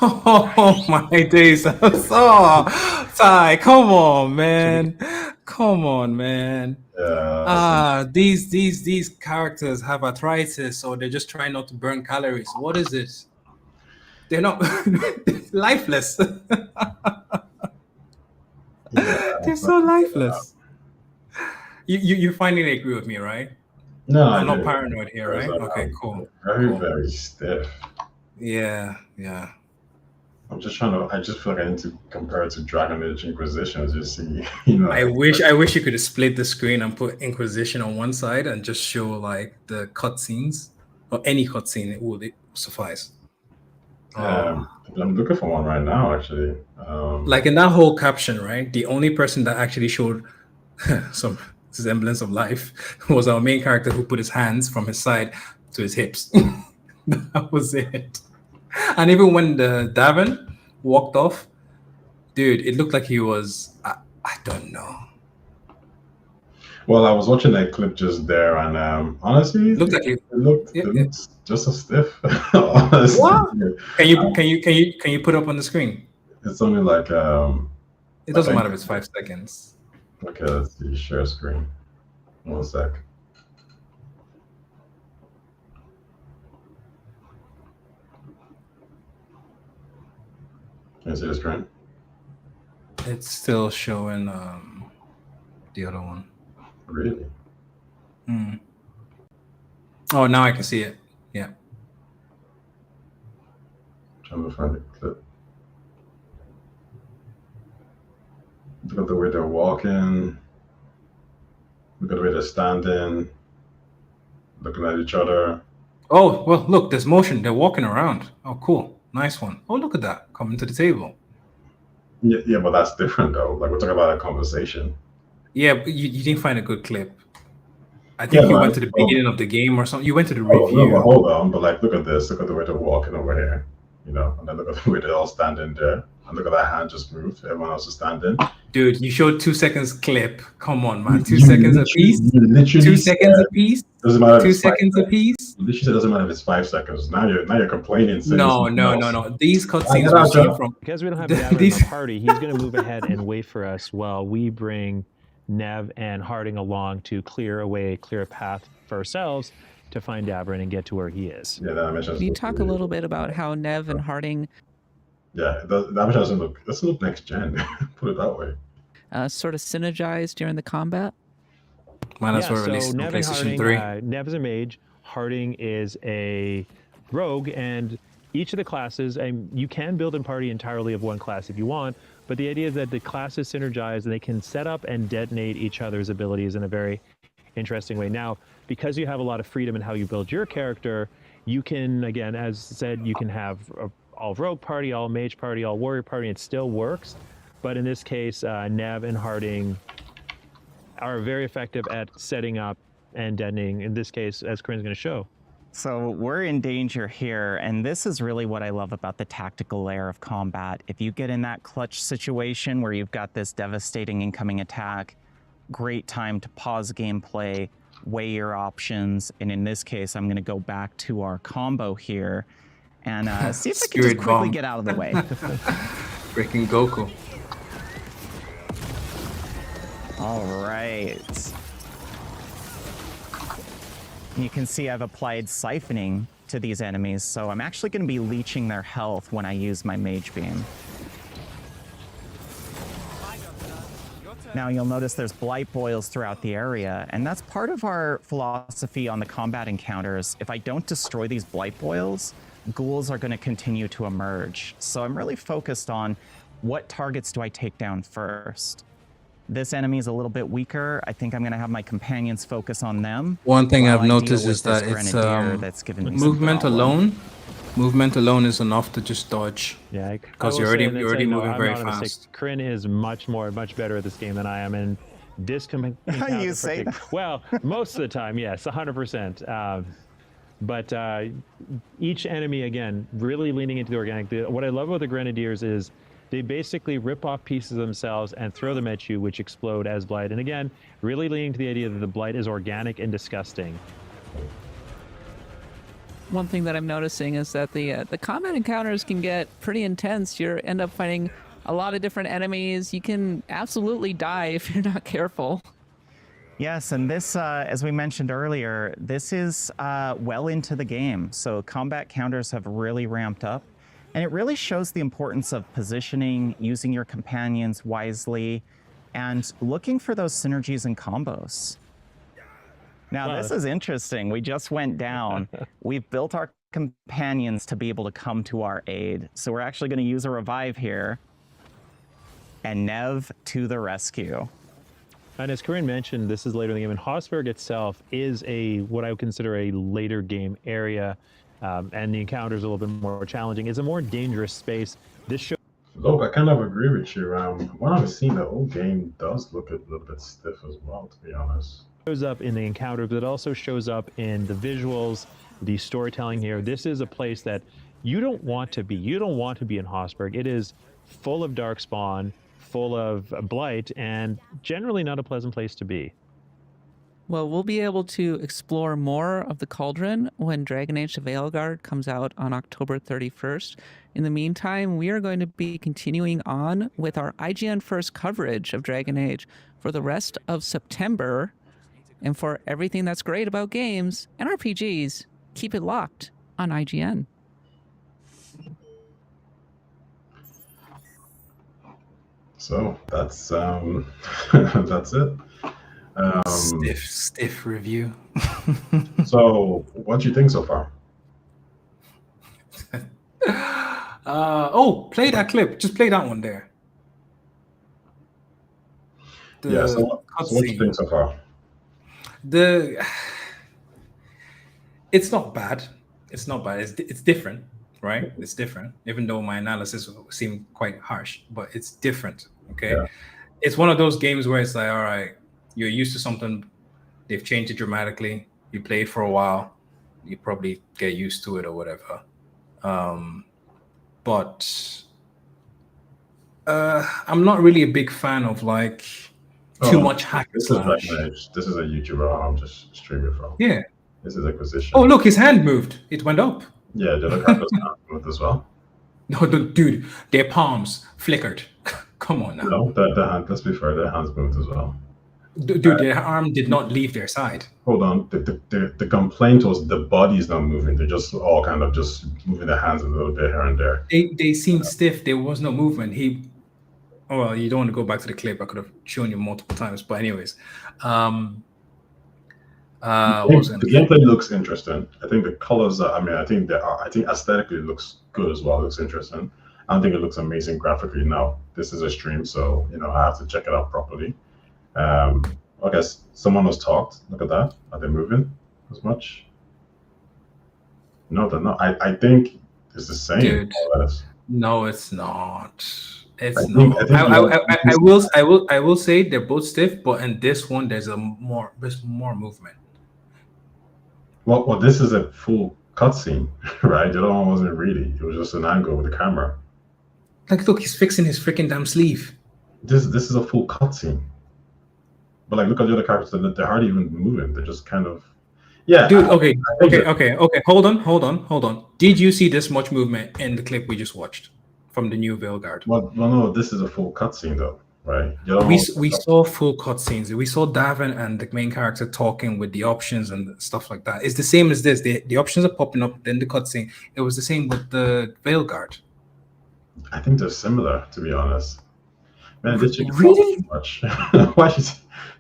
Oh my days. Ty, come on, man. Come on, man. These characters have arthritis, or they're just trying not to burn calories. What is this? They're not lifeless. They're so lifeless. You finally agree with me, right? No, I'm I not do. paranoid here, right? Okay, cool. Very, Cool. very stiff. Yeah. I'm just trying to. I just feel like I need to compare it to Dragon Age Inquisition. Just see, I wish you could have split the screen and put Inquisition on one side and just show like the cutscenes or any cutscene. It would suffice. I'm looking for one right now, actually. Like in that whole caption, right? The only person that actually showed some semblance of life was our main character who put his hands from his side to his hips. That was it. And even when the Davin walked off, dude, it looked like he was. I don't know. Well, I was watching that clip just there, and honestly, Looked like it looked just as stiff. Honestly. What? Can you put up on the screen? It's only like It doesn't matter if it's 5 seconds. Okay, let's see. Share screen. 1 sec. Can you see the screen? It's still showing the other one. Really? Oh, now I can see it. Yeah. Trying to find the clip. Look at the way they're walking. Look at the way they're standing. Looking at each other. Oh, well, look, there's motion. They're walking around. Oh, cool. Nice one. Oh, look at that. Coming to the table. Yeah, but that's different, though. Like, we're talking about a conversation. Yeah, but you didn't find a good clip. I think you went to the beginning of the game or something. You went to the review. No, but hold on. But, like, look at this. Look at the way they're walking over here. And then look at the way they're all standing there. And look at that hand just moved. Everyone else is standing. Dude, you showed 2 seconds clip. Come on, man. 2 seconds a piece? 2 seconds a piece? Doesn't matter. 2 seconds a piece? You literally said it doesn't matter if it's 5 seconds. Now you're complaining. No. These cutscenes were seen from... Because we don't have Nev in the party, he's going to move ahead and wait for us while we bring Nev and Harding along to clear a path for ourselves to find Davrin and get to where he is. Yeah, that mission. Can you talk a little bit about how Nev and Harding... Yeah, that mission doesn't look next gen. Put it that way. Sort of synergize during the combat? Might as well release on PlayStation 3. Nev is a mage, Harding is a rogue, and each of the classes, you can build a party entirely of one class if you want, but the idea is that the classes synergize and they can set up and detonate each other's abilities in a very interesting way. Now, because you have a lot of freedom in how you build your character, you can, again, as said, you can have all rogue party, all mage party, all warrior party, it still works. But in this case, Nev and Harding are very effective at setting up and detonating, in this case, as Corinne's going to show. So we're in danger here, and this is really what I love about the tactical layer of combat. If you get in that clutch situation where you've got this devastating incoming attack, great time to pause gameplay, weigh your options, and in this case, I'm going to go back to our combo here and see if I can just quickly get out of the way. Freaking Goku. All right. You can see I've applied siphoning to these enemies, so I'm actually going to be leeching their health when I use my Mage Beam. Now you'll notice there's blight boils throughout the area, and that's part of our philosophy on the combat encounters. If I don't destroy these blight boils, ghouls are going to continue to emerge. So I'm really focused on what targets do I take down first. This enemy is a little bit weaker. I think I'm going to have my companions focus on them. One thing I've noticed is that it's movement alone. Movement alone is enough to just dodge. Yeah, because you're already moving very fast. Corinne is much better at this game than I am, and you say that? Well, most of the time, yes, 100%. But each enemy, again, really leaning into the organic. What I love about the Grenadiers is they basically rip off pieces of themselves and throw them at you, which explode as blight. And again, really leaning to the idea that the blight is organic and disgusting. One thing that I'm noticing is that the combat encounters can get pretty intense. You end up fighting a lot of different enemies. You can absolutely die if you're not careful. Yes, and this, as we mentioned earlier, this is well into the game. So combat counters have really ramped up. And it really shows the importance of positioning, using your companions wisely. and looking for those synergies and combos. Now, this is interesting. We just went down. We've built our companions to be able to come to our aid. So we're actually going to use a revive here. And Nev to the rescue. And as Corinne mentioned, this is later in the game, and Hossberg itself is what I would consider a later game area, and the encounters a little bit more challenging. It's a more dangerous space. This show. Look, I kind of agree with you. When I've seen the old game does look a little bit stiff as well, to be honest. Shows up in the encounter, but it also shows up in the visuals, the storytelling here. This is a place that you don't want to be. You don't want to be in Hossberg. It is full of darkspawn, full of blight, and generally not a pleasant place to be. Well, we'll be able to explore more of the Cauldron when Dragon Age Veilgaurd comes out on October 31st. In the meantime, we are going to be continuing on with our IGN First coverage of Dragon Age for the rest of September. And for everything that's great about games and RPGs, keep it locked on IGN. So that's that's it. Stiff review. So, what do you think so far? Play that clip. Just play that one there. So what do you think so far? It's not bad. It's not bad. It's different, right? It's different. Even though my analysis seemed quite harsh, but it's different. Okay, It's one of those games where it's like, all right, you're used to something, they've changed it dramatically. You play it for a while, you probably get used to it or whatever. But I'm not really a big fan of like too much hack and slash. This is a YouTuber I'm just streaming from. Yeah. This is Acquisition. Oh, look, his hand moved. It went up. Yeah, the other character's hand moved as well. No, dude, their palms flickered. Come on now. No, the hand, let's be fair, their hands moved as well. Dude, their arm did not leave their side. Hold on. The complaint was the body's not moving. They're just all kind of just moving their hands a little bit here and there. They seemed stiff. There was no movement. Well, you don't want to go back to the clip. I could have shown you multiple times. But anyways, the gameplay looks interesting. I think the colors I think aesthetically it looks good as well. It looks interesting. I don't think it looks amazing graphically. Now, this is a stream, so I have to check it out properly. I guess someone has talked. Look at that. Are they moving as much? No, they're not. I think it's the same. Dude, more or less. No, it's not. It's not. I will say they're both stiff, but in this one there's more movement. Well, this is a full cutscene, right? The other one wasn't really. It was just an angle with the camera. Like, look, he's fixing his freaking damn sleeve. This is a full cutscene. But like, look at the other characters. They're hardly even moving. They're just kind of, yeah. Dude, okay. Hold on. Did you see this much movement in the clip we just watched from the new Veilgaurd? Well, no. This is a full cutscene, though, right? We saw full cutscenes. We saw Davin and the main character talking with the options and stuff like that. It's the same as this. The options are popping up. Then the cutscene. It was the same with the Veilgaurd. I think they're similar, to be honest. Man, did you really? Much? Why should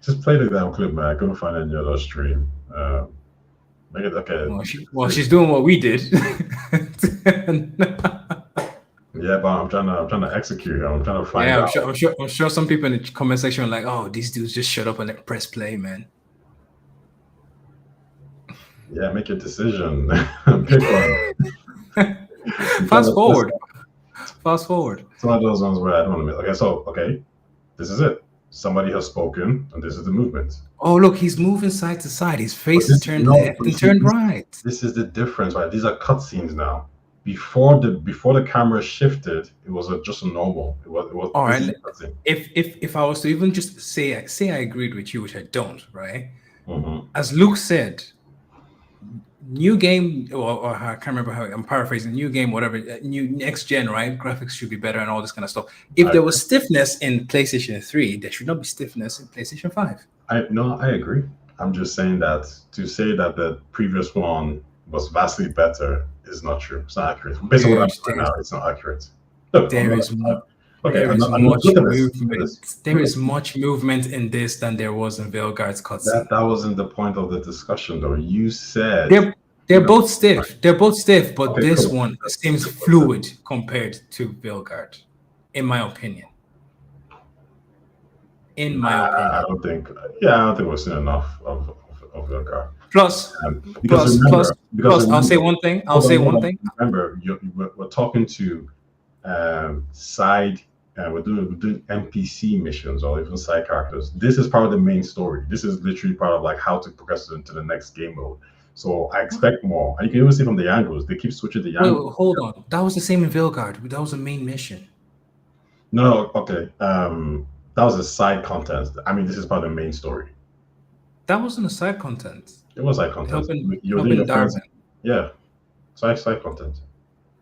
just play the damn clip, man? I couldn't find any other stream. Make it okay. She's doing what we did. Yeah, but I'm trying to execute. I'm trying to find out. I'm sure some people in the comment section are like, "Oh, these dudes just shut up and press play, man." Yeah, make your decision. Pick one. Fast forward. It's one of those ones where I don't want to make. Okay, this is it. Somebody has spoken, and this is the movement. Oh, look, he's moving side to side. His face is turned left and turned right. This is the difference, right? These are cutscenes now. Before the camera shifted, it was just a normal. It was all right. If I was to even just say I agreed with you, which I don't, right? Mm-hmm. As Luke said, new game, or I can't remember how I'm paraphrasing. New game, whatever, new next gen, right? Graphics should be better and all this kind of stuff. If there was stiffness in PlayStation 3, there should not be stiffness in PlayStation 5. I agree. I'm just saying that to say that the previous one was vastly better is not true. It's not accurate. Based on what I'm saying now, it's not accurate. Look, Okay, There is I'm not, much look at this. Look at movement. this. There is much movement in this than there was in Veilguard's cutscene. That wasn't the point of the discussion, though. You said They're both stiff. They're both stiff, but Okay, this cool. one seems fluid compared to Veilguard, in my opinion. In my opinion. I don't think. Yeah, I don't think we've seen enough of your car. Plus, Because I'll say one thing. Hold on. Remember, we're talking to side. We're doing NPC missions or even side characters. This is part of the main story. This is literally part of like how to progress into the next game mode. So I expect more. And you can even see from the angles, they keep switching the angles. Wait, hold on. That was the same in Veilguard. That was the main mission. No, okay. That was a side content. I mean, this is part of the main story. That wasn't a side content. It was side content. Helping your Darwin. friends. Yeah, side content.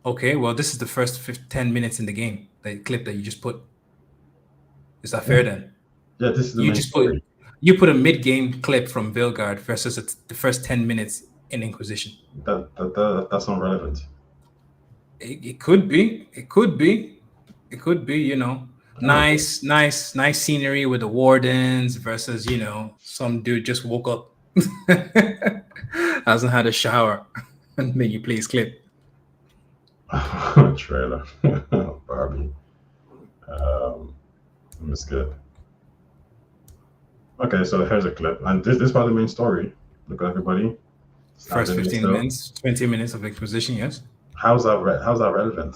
Okay, well, this is the first 10 minutes in the game. The clip that you just put. Is that fair then? Yeah, this is the main story. You put a mid-game clip from Veilguard versus the first 10 minutes in Inquisition. That's not relevant. It could be. It could be. It could be. You know, nice scenery with the wardens versus some dude just woke up, hasn't had a shower, and then you play his clip. Trailer. Barbie. That's good. Okay, so here's a clip, and this is part of the main story. Look at everybody. First 15 minutes, 20 minutes of exposition. Yes. How's that relevant?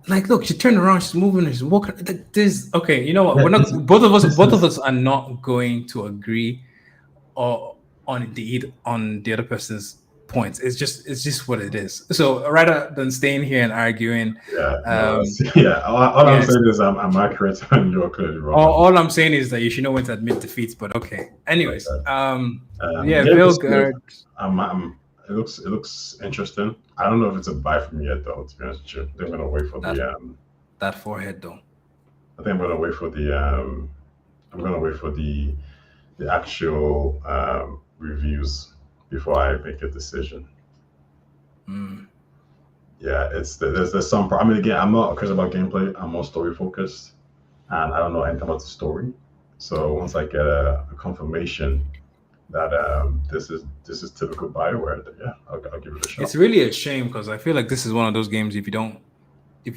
Like, look, she turned around, she's moving, she's walking. This okay. You know what? We're not. Both of us are not going to agree, or on the other person's points. It's just what it is. So rather than staying here and arguing, all I'm saying is I'm accurate and you're clearly wrong. All I'm saying is that you should know when to admit defeats. But okay. Anyways, Veilguard. It looks interesting. I don't know if it's a buy for me yet, though. To be honest with you, I'm gonna wait for that forehead, though. I think I'm gonna wait for the actual reviews before I make a decision. Yeah, there's some. I mean, again, I'm not crazy about gameplay. I'm more story focused, and I don't know anything about the story. So once I get a confirmation that this is typical BioWare, then yeah, I'll give it a shot. It's really a shame because I feel like this is one of those games. You can go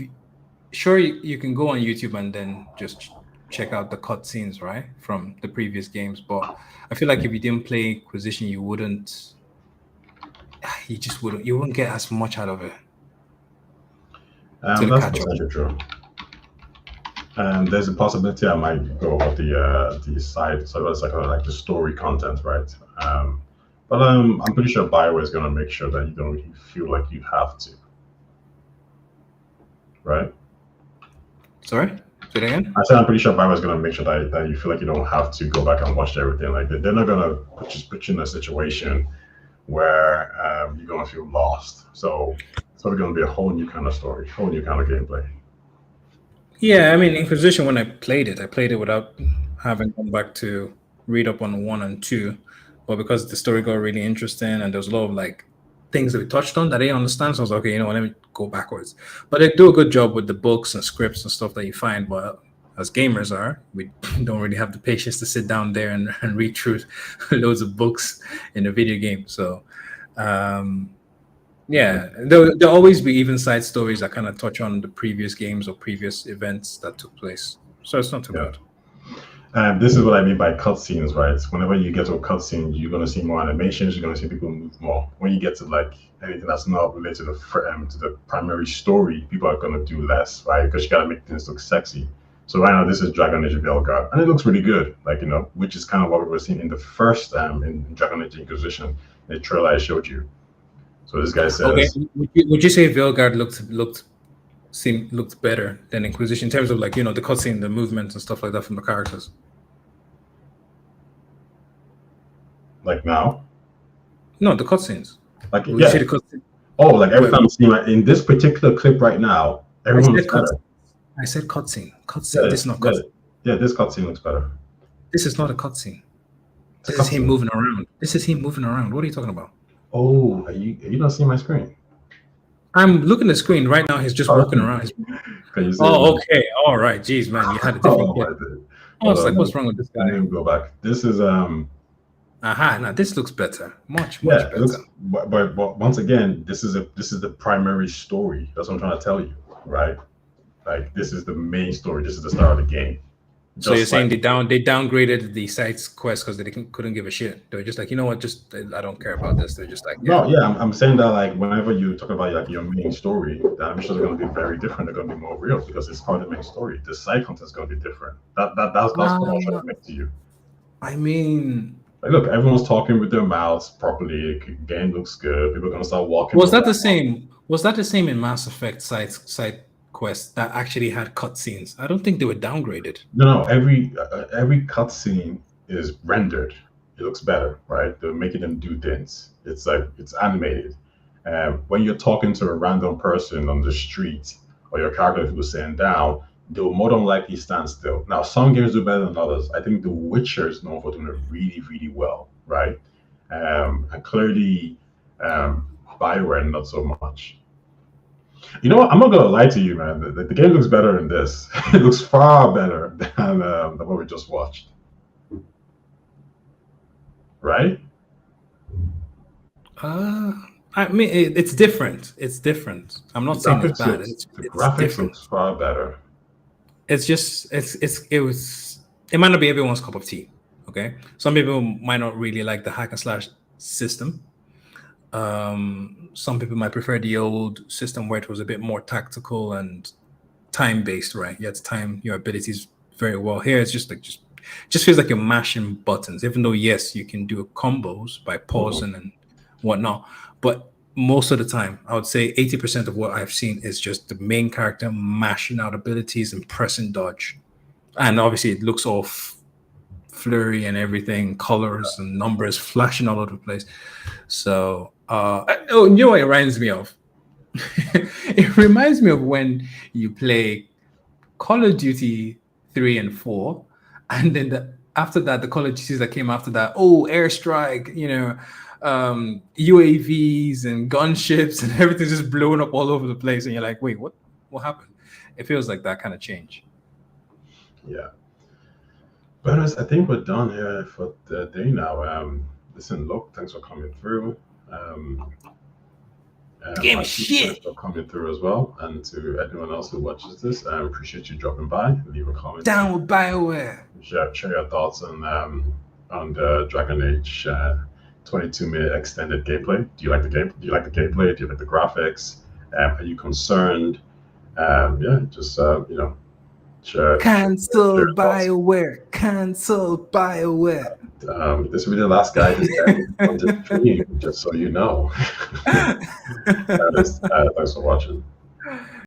on YouTube and then just check out the cutscenes, right, from the previous games. But I feel like if you didn't play Inquisition, you wouldn't get as much out of it. That's potentially true. And there's a possibility I might go with the side, so it's like the story content, right? But I'm pretty sure BioWare is gonna make sure that you don't really feel like you have to, right? Sorry, say it again. I said I'm pretty sure BioWare is gonna make sure that you feel like you don't have to go back and watch everything. Like they're not gonna put you in a situation where you're gonna feel lost. So it's probably gonna be a whole new kind of story, whole new kind of gameplay. Yeah, I mean, Inquisition, when I played it without having gone back to read up on 1 and 2. But because the story got really interesting and there was a lot of like things that we touched on that I didn't understand, so I was like, okay, let me go backwards. But they do a good job with the books and scripts and stuff that you find. But as gamers we don't really have the patience to sit down there and read through loads of books in a video game. So yeah, there'll always be even side stories that kind of touch on the previous games or previous events that took place. So it's not too bad. And this is what I mean by cutscenes, right? Whenever you get to a cutscene, you're going to see more animations, you're going to see people move more. When you get to like anything that's not related to the primary story, people are going to do less, right? Because you got to make things look sexy. So right now, this is Dragon Age Veilgaurd, and it looks really good, like, which is kind of what we were seeing in the first in Dragon Age Inquisition, the trailer I showed you. So this guy says, okay, would you say Veilgaurd looked better than Inquisition in terms of like the cutscene, the movements and stuff like that from the characters? Like now? No, the cutscenes. Like would you say the cutscene? Oh, like every time I see in this particular clip right now, everyone looks better. I said cutscene. Cutscene. Yeah, this is not cutscene. Yeah, this cutscene looks better. This is not a cutscene. This is him moving around. What are you talking about? Oh, are you not seeing my screen? I'm looking at the screen right now. He's just walking around. Can you say? Oh, okay. All right. Jeez, man, you had a different Oh my kit. god. I was like, what's wrong with this Let guy? me go back. This is Aha, now this looks better. Much yeah, it better. looks, but once again, this is the primary story. That's what I'm trying to tell you, right? Like this is the main story. This is the start of the game. So you're Just saying like they downgraded the site's quest because they couldn't give a shit. They were just like, you know what, just I don't care about this. They're just like, yeah. no, yeah, I'm saying that like whenever you talk about like your main story, the missions are going to be very different. They're going to be more real because it's part of the main story. The side content is going to be different. That's what I'm trying to make to you. I mean, Like, look, everyone's talking with their mouths properly. Game looks good. People are going to start walking. was that around. the same? Was that the same in Mass Effect side quest that actually had cutscenes? I don't think they were downgraded. No. Every cutscene is rendered. It looks better, right? They're making them do things. It's like it's animated. When you're talking to a random person on the street or your character was sitting down, they will more than likely stand still. Now, some games do better than others. I think The Witcher is known for doing it really, really well, right? And clearly, Bioware not so much. You know what? I'm not gonna lie to you, man. The game looks better than this. It looks far better than what we just watched. Right? I mean, it's different. It's different. I'm not saying it's bad. It's graphics different. looks far better. It's just it might not be everyone's cup of tea. Okay, some people might not really like the hack and slash system. Some people might prefer the old system where it was a bit more tactical and time based, right? You had to time your abilities very well. Here it's just feels like you're mashing buttons, even though yes, you can do combos by pausing and whatnot. But most of the time, I would say 80% of what I've seen is just the main character mashing out abilities and pressing dodge. And obviously it looks all flurry and everything, colors and numbers flashing all over the place. So you know what it reminds me of? It reminds me of when you play Call of Duty 3 and 4, and then after that, the Call of Duties that came after that, airstrike, UAVs and gunships and everything just blowing up all over the place, and you're like, wait, what happened? It feels like that kind of change. Yeah. But I think we're done here for the day now. Listen, look, thanks for coming through. Game shit for coming through as well, and to anyone else who watches this, I appreciate you dropping by. Leave a comment. Down with Bioware. Share your thoughts on the Dragon Age 22-minute extended gameplay. Do you like the game? Do you like the gameplay? Do you like the graphics? Are you concerned? Share. Cancel Bioware. Cancel Bioware. This will be the last guy on the stream, just so you know. Thanks for watching.